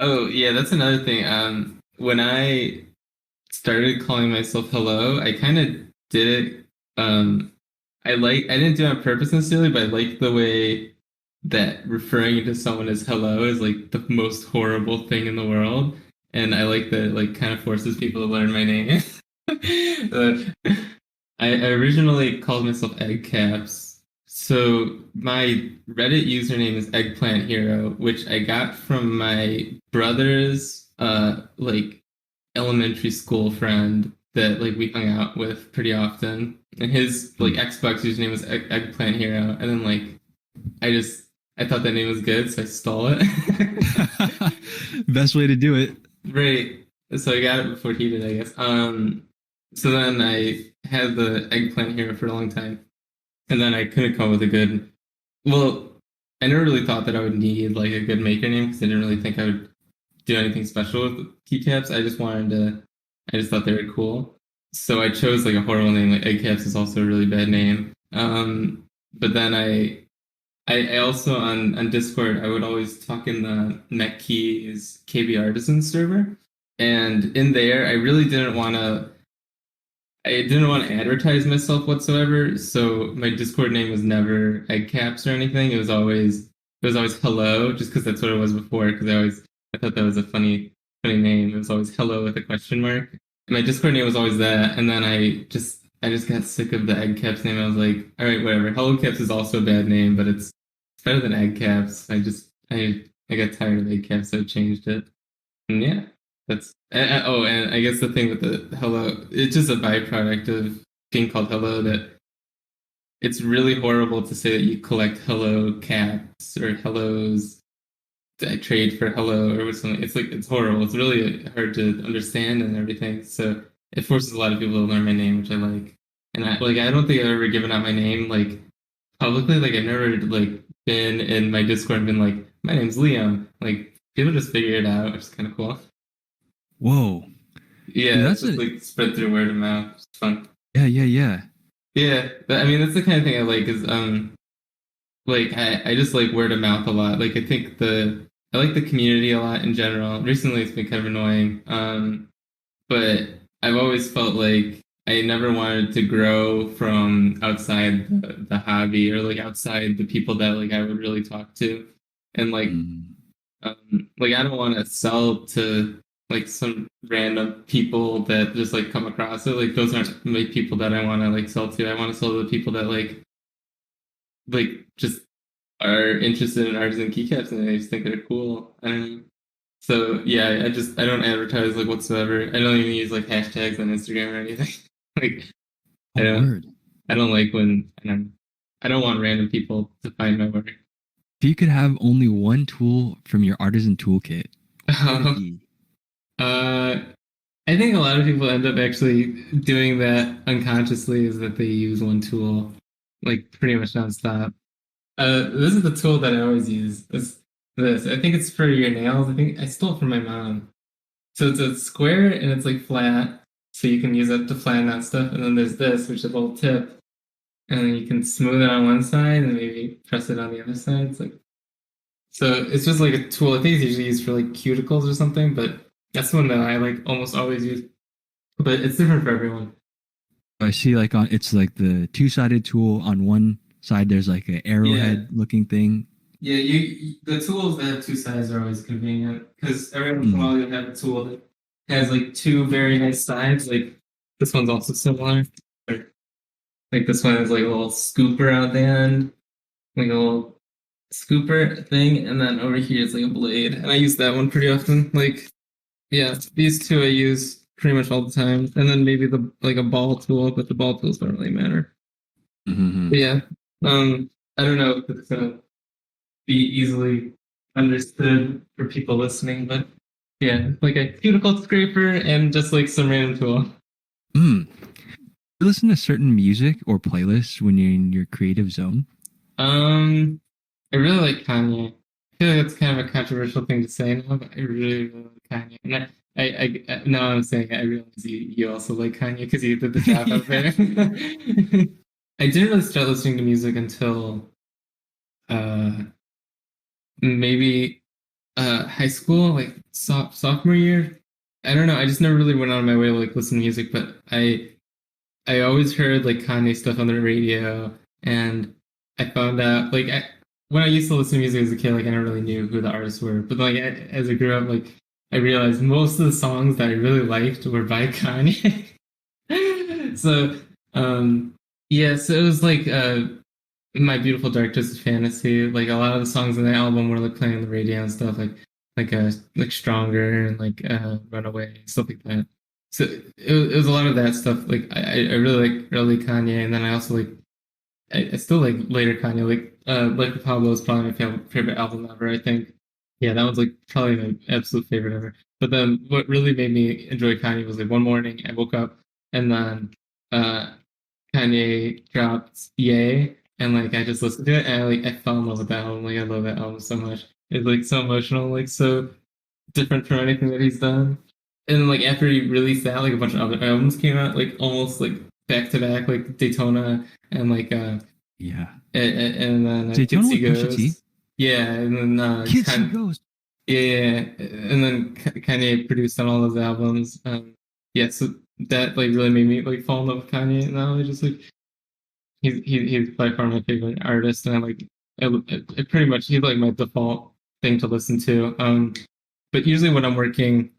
Oh yeah, that's another thing. When I started calling myself Hello, I kind of did it. I didn't do it on purpose necessarily, but I like the way that referring to someone as hello is like the most horrible thing in the world. And I like that it like kind of forces people to learn my name. Uh, I originally called myself Egg Caps. So my Reddit username is Eggplant Hero, which I got from my brother's like elementary school friend that like we hung out with pretty often. And his like Xbox username was Eggplant Hero. And then like I thought that name was good, so I stole it. Best way to do it. Right. So I got it before he did, I guess. So then I had the Eggplant Hero for a long time. And then I couldn't come up with a good, well, I never really thought that I would need like a good maker name because I didn't really think I would do anything special with keycaps. I just thought they were cool. So I chose like a horrible name, like Eggcaps is also a really bad name. But then I also on Discord, I would always talk in the NetKeys KB Artisan server. And in there, I didn't want to advertise myself whatsoever. So my Discord name was never Eggcaps or anything. It was always hello, just because that's what it was before. Because I thought that was a funny name. It was always hello with a question mark. And my Discord name was always that. And then I just got sick of the Eggcaps name. I was like, all right, whatever. Hello Caps is also a bad name, but it's better than Eggcaps. I got tired of Eggcaps, so I changed it. And yeah, that's oh, and I guess the thing with the hello, it's just a byproduct of being called hello that it's really horrible to say that you collect hello caps or hellos I trade for hello or something. It's like it's horrible. It's really hard to understand and everything. So it forces a lot of people to learn my name, which I like. And I don't think I've ever given out my name like publicly. Like I've never like been in my Discord and been like, my name's Liam. Like people just figure it out, which is kind of cool. Whoa. Dude, Yeah, it's that's just a like spread through word of mouth. It's fun. yeah. Yeah, I mean that's the kind of thing I like is like I just like word of mouth a lot. Like I like the community a lot in general. Recently it's been kind of annoying. But I've always felt like I never wanted to grow from outside the hobby or like outside the people that like I would really talk to. And Mm. like I don't want to sell to like some random people that just like come across it. Like those aren't like people that I want to like sell to. I want to sell to the people that like just are interested in artisan keycaps and they just think they're cool. I don't know. So yeah, I don't advertise like whatsoever. I don't even use like hashtags on Instagram or anything. Like I Oh, don't word. I don't like when I don't want random people to find my work. If you could have only one tool from your artisan toolkit, what would it Um, be? uh, I think a lot of people end up actually doing that unconsciously is that they use one tool like pretty much nonstop. This is the tool that I always use. This. I think it's for your nails. I think I stole it from my mom. So it's a square and it's like flat, so you can use it to flatten that stuff. And then there's this, which is a little tip, and then you can smooth it on one side and maybe press it on the other side. It's like so it's just like a tool. I think it's usually used for like cuticles or something, but that's the one that I like almost always use. But it's different for everyone. I see like on it's like the two-sided tool. On one side there's like an Yeah, arrowhead looking thing. yeah. The tools that have two sides are always convenient because every once in a Mm. while you have a tool that has like two very nice sides. Like this one's also similar. Like this one has like a little scooper out the end, like a little scooper thing, and then over here is like a blade. And I use that one pretty often. Like, yeah, these two I use pretty much all the time. And then maybe the like a ball tool, but the ball tools don't really matter. Mm-hmm. But yeah, I don't know if it's gonna be easily understood for people listening, but yeah, like a cuticle scraper and just like some random tool. Mm. You listen to certain music or playlists when you're in your creative zone? Um, I really like Kanye. I feel like that's kind of a controversial thing to say now, but I really, really like Kanye. And now I'm saying I realize you also like Kanye because you did the job up Yeah. there. I didn't really start listening to music until uh, maybe high school, like sophomore year. I don't know. I just never really went out of my way to like listen to music, but I always heard like Kanye stuff on the radio, and I found out like when I used to listen to music as a kid, like I never really knew who the artists were. But like as I grew up, like I realized most of the songs that I really liked were by Kanye. So yeah, so it was like My Beautiful Dark Twisted Fantasy. Like a lot of the songs in the album were like playing on the radio and stuff, like Stronger and like Runaway, stuff like that. So it was a lot of that stuff. Like I really like early Kanye, and then I also like I still like later Kanye. Like the Pablo is probably my favorite album ever. I think. Yeah, that was like probably my absolute favorite ever. But then what really made me enjoy Kanye was like one morning I woke up and then uh Kanye dropped Yay, and like I just listened to it, and I fell in love with that album. Like I love that album so much. It's like so emotional, like so different from anything that he's done. And like after he released that, like a bunch of other albums came out, like almost like back to back, like Daytona and Yeah. and then Daytona Kids See with Pusha T? Ghost. Yeah, and then Kids See Ghost. yeah, and then Kanye produced on all those albums. Yeah, so that like really made me like fall in love with Kanye, and now I just like he's by far my favorite artist, and I pretty much he's like my default thing to listen to. But usually when I'm working,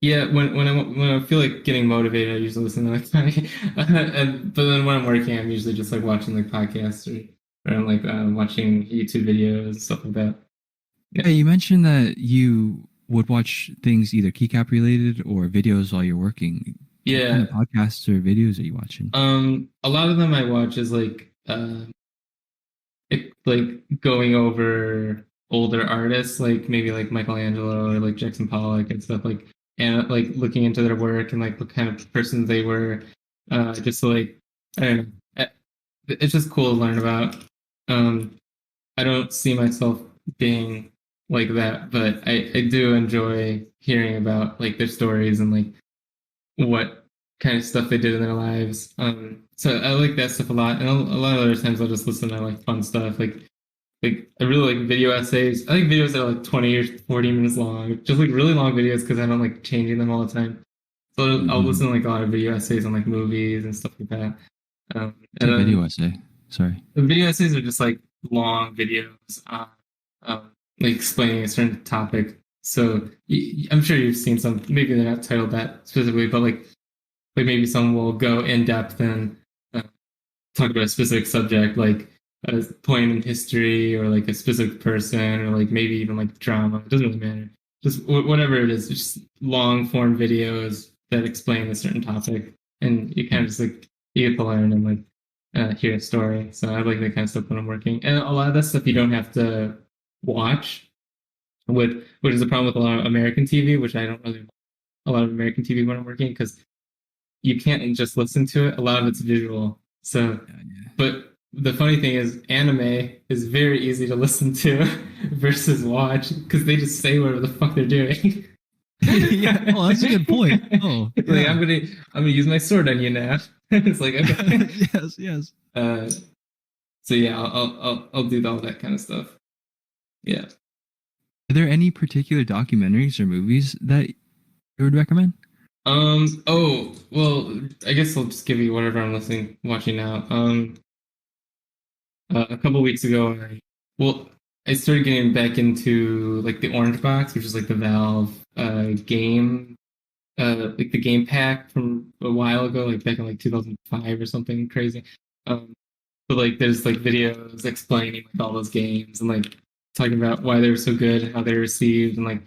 yeah, when I feel like getting motivated, I usually listen to like Kanye. But then when I'm working, I'm usually just like watching like podcasts or I'm like watching YouTube videos and stuff like that. Yeah. Yeah, you mentioned that you would watch things either keycap related or videos while you're working. What kind of Yeah. podcasts or videos are you watching? A lot of them I watch is like going over older artists, like maybe like Michelangelo or like Jackson Pollock and stuff, like and like looking into their work and like what kind of persons they were, just to, like, I don't know, it's just cool to learn about. Um, I don't see myself being like that, but I do enjoy hearing about like their stories and like what kind of stuff they did in their lives. So I like that stuff a lot, and a lot of other times I'll just listen to like fun stuff, like I really like video essays. I like videos that are like 20 or 40 minutes long, just like really long videos because I don't like changing them all the time. So I'll Mm-hmm. listen to like a lot of video essays on like movies and stuff like that. It's And a video then essay. Sorry. the video essays are just like long videos, like explaining a certain topic. So I'm sure you've seen some. Maybe they're not titled that specifically, but like maybe some will go in depth and uh, talk about a specific subject, like a point in history or like a specific person or like maybe even like drama. It doesn't really matter. Just whatever it is, just long form videos that explain a certain topic, and you kind of just like you get to learn and like hear a story. So I like that kind of stuff when I'm working, and a lot of that stuff you don't have to watch, with which is a problem with a lot of American TV, which I don't really watch a lot of American TV when I'm working because you can't just listen to it. A lot of it's visual. So, Yeah. but the funny thing is, anime is very easy to listen to versus watch because they just say whatever the fuck they're doing. Yeah. Oh, that's a good point. Oh, Like yeah. I'm gonna use my sword on you now. It's like, okay. Yes, yes. Uh, so yeah, I'll do all that kind of stuff. Yeah. Are there any particular documentaries or movies that you would recommend? Oh well, I guess I'll just give you whatever I'm watching now. A couple weeks ago, well, I started getting back into like the Orange Box, which is like the Valve game, like the game pack from a while ago, like back in like 2005 or something crazy. Um, but like there's like videos explaining like all those games and like talking about why they were so good, how they were received, and like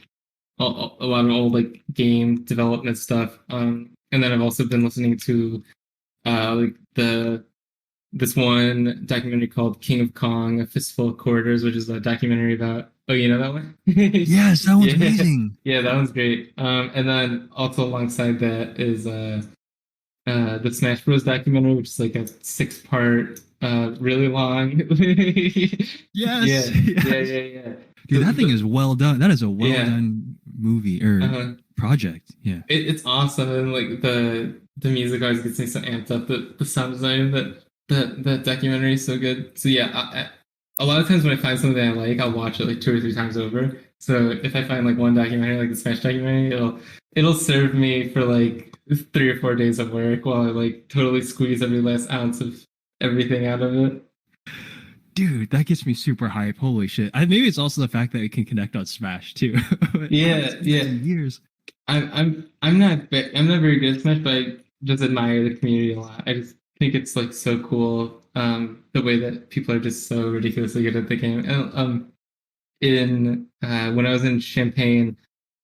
a lot of old like game development stuff. And then I've also been listening to like the this one documentary called King of Kong, A Fistful of Quarters, which is a documentary about. Oh, you know that one? Yes, that one's Yeah, amazing. yeah, that one's great. And then also alongside that is the Smash Bros. Documentary, which is like a 6 part, really long. Yeah, Yes, yeah, yes. yeah, yeah. Dude, that thing is well done. That is a well Yeah, done movie or uh, project. Yeah. it's awesome, and like the music always gets me so amped up. The sound design that documentary is so good. So yeah, a lot of times when I find something I like, I'll watch it like 2 or 3 times over. So if I find like one documentary, like the Smash documentary, it'll serve me for like 3 or 4 days of work while I like totally squeeze every last ounce of everything out of it. Dude, that gets me super hype. Holy shit. Maybe it's also the fact that it can connect on Smash too. I haven't Yeah, seen that yeah. in years. I'm not very good at Smash, but I just admire the community a lot. I just think it's like so cool, the way that people are just so ridiculously good at the game. And, in when I was in Champaign,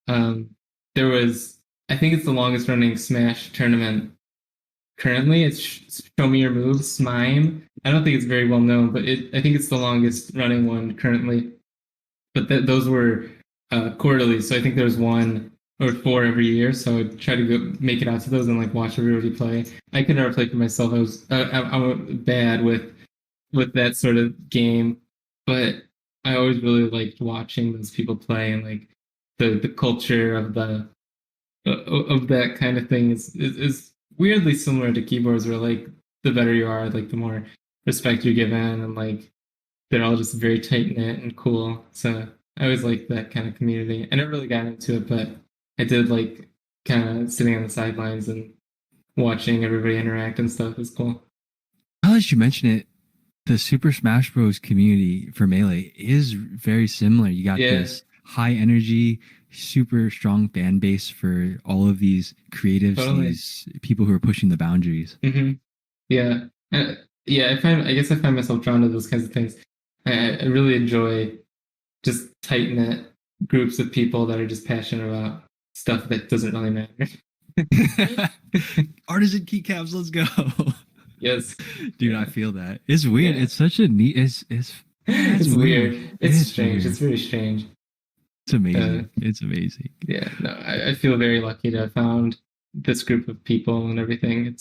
um, there was, I think it's the longest running Smash tournament currently. It's Show Me Your Moves, SMIME. I don't think it's very well known, but I think it's the longest running one currently. But those were quarterly, so I think there's 1 or 4 every year. So I try to go make it out to those and like watch everybody play. I could never play for myself. I'm bad with that sort of game, but I always really liked watching those people play, and like the culture of that kind of thing is weirdly similar to keyboards, where like the better you are, like the more respect you're given, and like they're all just very tight knit and cool. So I always liked that kind of community. I never really got into it, but I did like kind of sitting on the sidelines and watching everybody interact and stuff is cool. Now that you mention it, the Super Smash Bros. Community for Melee is very similar. You got Yeah, this high energy, super strong fan base for all of these creatives, totally. these people who are pushing the boundaries. Hmm. Yeah. Yeah, I guess I find myself drawn to those kinds of things. I really enjoy just tight knit groups of people that are just passionate about stuff that doesn't really matter. Artisan keycaps, let's go. Yes. Dude, I Yeah. feel that. It's weird. Yeah. It's such a neat. It's That's It's weird. weird. It It's is strange. weird. It's very strange. It's Uh, amazing. It's amazing. yeah, no, I feel very lucky to have found this group of people and everything.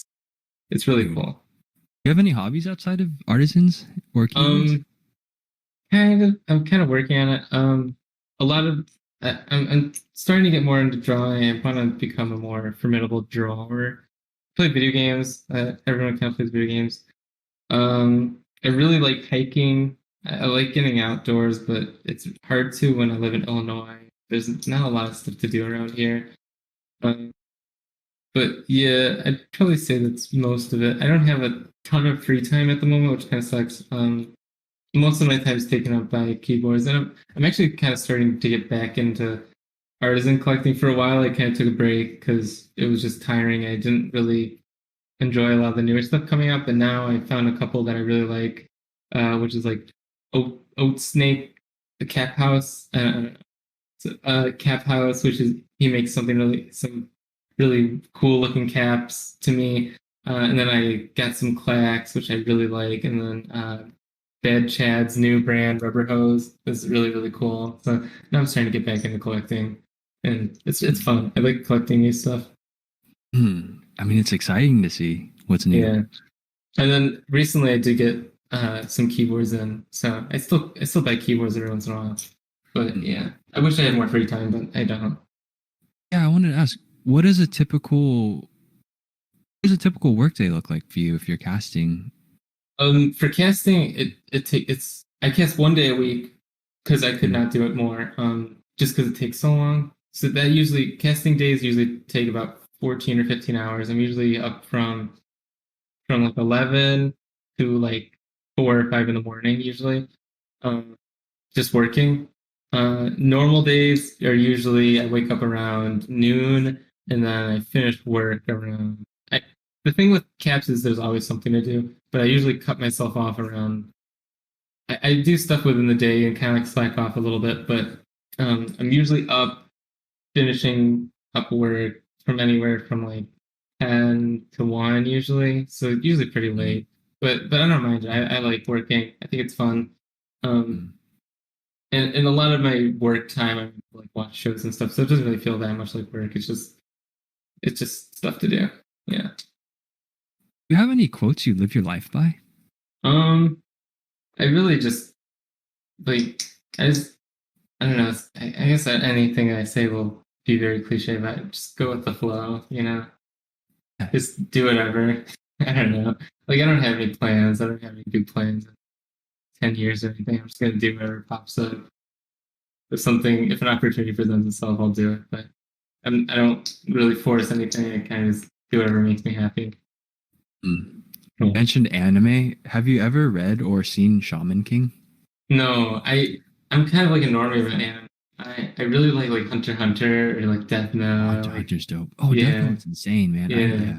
It's really Do cool. you have any hobbies outside of artisans or keyboards? Um, I'm kind of working on it. A lot of I'm starting to get more into drawing. I want to become a more formidable drawer. Play video games. Everyone kind of plays video games. I really like hiking. I like getting outdoors, but it's hard to when I live in Illinois. There's not a lot of stuff to do around here. Um, but yeah, I'd probably say that's most of it. I don't have a ton of free time at the moment, which kind of sucks. Most of my time is taken up by keyboards, and I'm actually kind of starting to get back into artisan collecting. For a while, I kind of took a break because it was just tiring. I didn't really enjoy a lot of the newer stuff coming up, and now I found a couple that I really like, which is like Oat Snake, the Cap House, Cap House, which is he makes some really cool looking caps to me, and then I got some clacks, which I really like, and then Bad Chad's new brand Rubber Hose is really cool. So now I'm starting to get back into collecting, and it's fun. I like collecting new stuff. I mean, it's exciting to see what's new. Yeah. And then recently I did get some keyboards in, so I still buy keyboards every once in a while. But yeah, I wish I had more free time, but I don't. Yeah, I wanted to ask, what does a typical workday look like for you if you're casting? For casting, it's I cast 1 day a week because I could not do it more. Just because it takes so long. So that usually casting days usually take about 14 or 15 hours. I'm usually up from like 11 to like 4 or 5 in the morning usually. Um, just working. Normal days are usually I wake up around noon and then I finish work around. The thing with caps is there's always something to do, but I usually cut myself off around. I do stuff within the day and kind of like slack off a little bit, but I'm usually up finishing up work from anywhere from like 10 to 1 usually, so usually pretty late. But I don't mind it. I like working. I think it's fun. Um, and a lot of my work time I like watch shows and stuff, so it doesn't really feel that much like work. It's just stuff to do. Yeah. Do you have any quotes you live your life by? Um, I really just like I don't know. I guess that anything I say will be very cliche, but just go with the flow. Yeah. Just do whatever. I don't know. Like I don't have any plans. I don't have any big plans in 10 years or anything. I'm just gonna do whatever pops up. If an opportunity presents itself, I'll do it. But I don't really force anything. I kind of just do whatever makes me happy. You Cool. mentioned anime. Have you ever read or seen Shaman King? No, I'm kind of like a normie with anime. I really like Hunter x Hunter or like Death Note. Hunter x Like Hunter's dope. Oh, Death yeah, Note's insane, man. yeah. Yeah.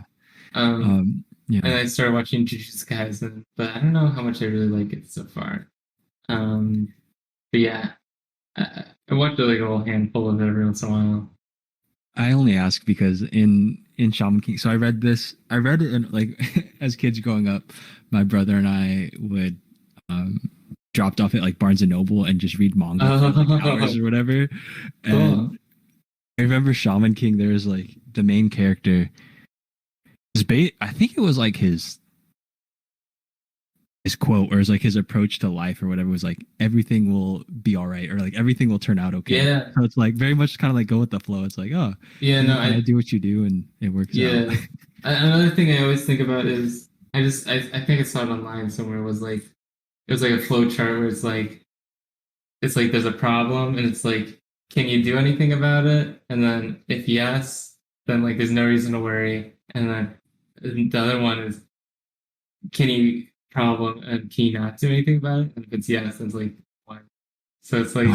Um, and Yeah. I started watching Jujutsu Kaisen, but I don't know how much I really like it so far. Um, but yeah, I watched like a whole handful of it every once in a while. I only ask because in Shaman King, so I read it in, like as kids growing up, my brother and I would um dropped off at like Barnes and Noble and just read manga for like hours Oh, or whatever. cool. And I remember Shaman King, there was like the main character I think it was like his quote or his like his approach to life or whatever was like everything will be all right or like everything will turn out okay. Yeah, So it's like very much kind of like go with the flow. It's like, oh, yeah. you No, know, kind of do what you do and it works out. yeah. Another thing I always think about is I think I saw it online somewhere was like it was like a flow chart where it's like there's a problem and it's like can you do anything about it? And then if yes, then like there's no reason to worry. And then the other one is can you problem and can you not do anything about it? And if it's yes, then it's like why? So it's like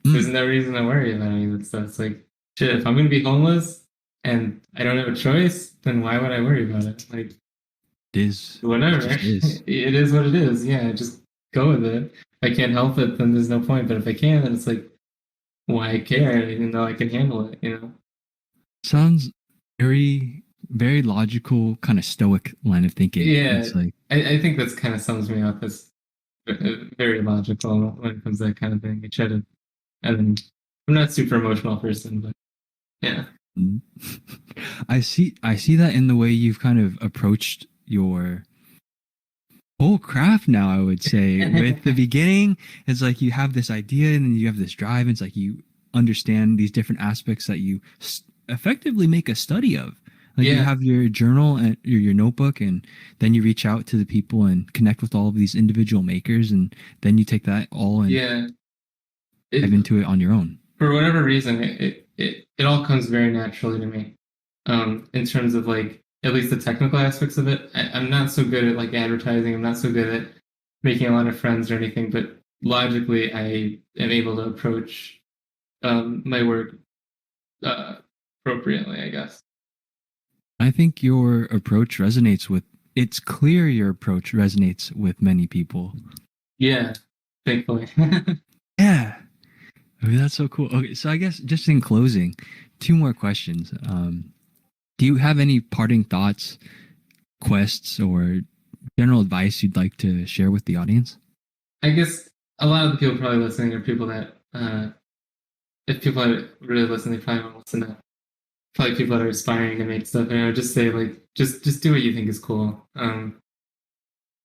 there's Mm, no reason to worry about any of that stuff. It's like shit, if I'm gonna be homeless and I don't have a choice, then why would I worry about it? Like it is. It whatever. just is. It is what it is. Yeah, just go with it. If I can't help it, then there's no point. But if I can, then it's like, why care? Even though I can handle it. Sounds very, very logical, kind of stoic line of thinking. Yeah, It's like, I think that's kind of sums me up as very logical when it comes to that kind of thing. I try to, and then I'm not a super emotional person, but yeah. Mm. I see that in the way you've kind of approached your whole craft now, I would say. With the beginning, it's like you have this idea and then you have this drive. And it's like you understand these different aspects that you effectively make a study of. Like you Yeah, have your journal and your notebook, and then you reach out to the people and connect with all of these individual makers, and then you take that all and yeah. dive It, into it on your own. for whatever reason, it all comes very naturally to me. In terms of like at least the technical aspects of it. I'm not so good at like advertising. I'm not so good at making a lot of friends or anything. But logically, I am able to approach my work appropriately, I guess. I think your approach resonates with. It's clear your approach resonates with many people. Yeah, thankfully. Yeah. I mean, that's so cool. Okay, so I guess just in closing, two more questions. Do you have any parting thoughts, quests, or general advice you'd like to share with the audience? I guess a lot of the people probably listening are people that, if people are really listening, they probably won't listen to probably people that are aspiring to make stuff. And I would just say like, just do what you think is cool. Try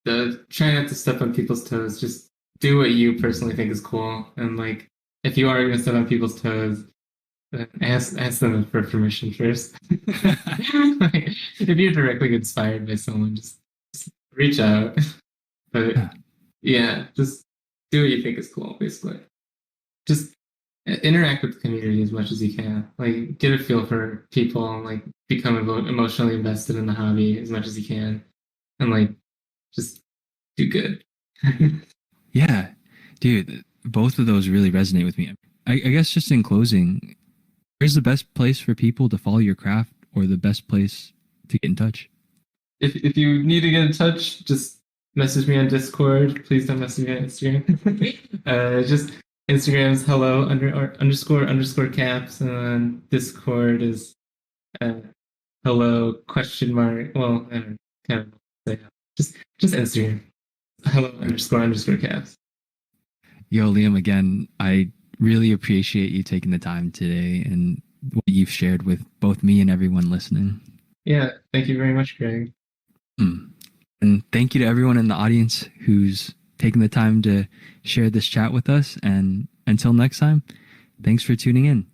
not to step on people's toes. Just do what you personally think is cool. And like, if you are going to step on people's toes, ask them for permission first. Like, if you're directly inspired by someone, just reach out. But yeah, just do what you think is cool, basically. Just interact with the community as much as you can. Like, get a feel for people and like become emotionally invested in the hobby as much as you can, and like just do good. Yeah, dude, both of those really resonate with me. I guess just in closing, where's the best place for people to follow your craft or the best place to get in touch? If you need to get in touch, just message me on Discord. Please don't message me on Instagram. Just Instagram's hello underscore caps, and then Discord is uh, hello question mark. Well, I don't kind of say just Instagram hello underscore caps. Yo, Liam, again, I really appreciate you taking the time today and what you've shared with both me and everyone listening. Yeah, thank you very much, Greg. Mm. And thank you to everyone in the audience who's taken the time to share this chat with us. And until next time, thanks for tuning in.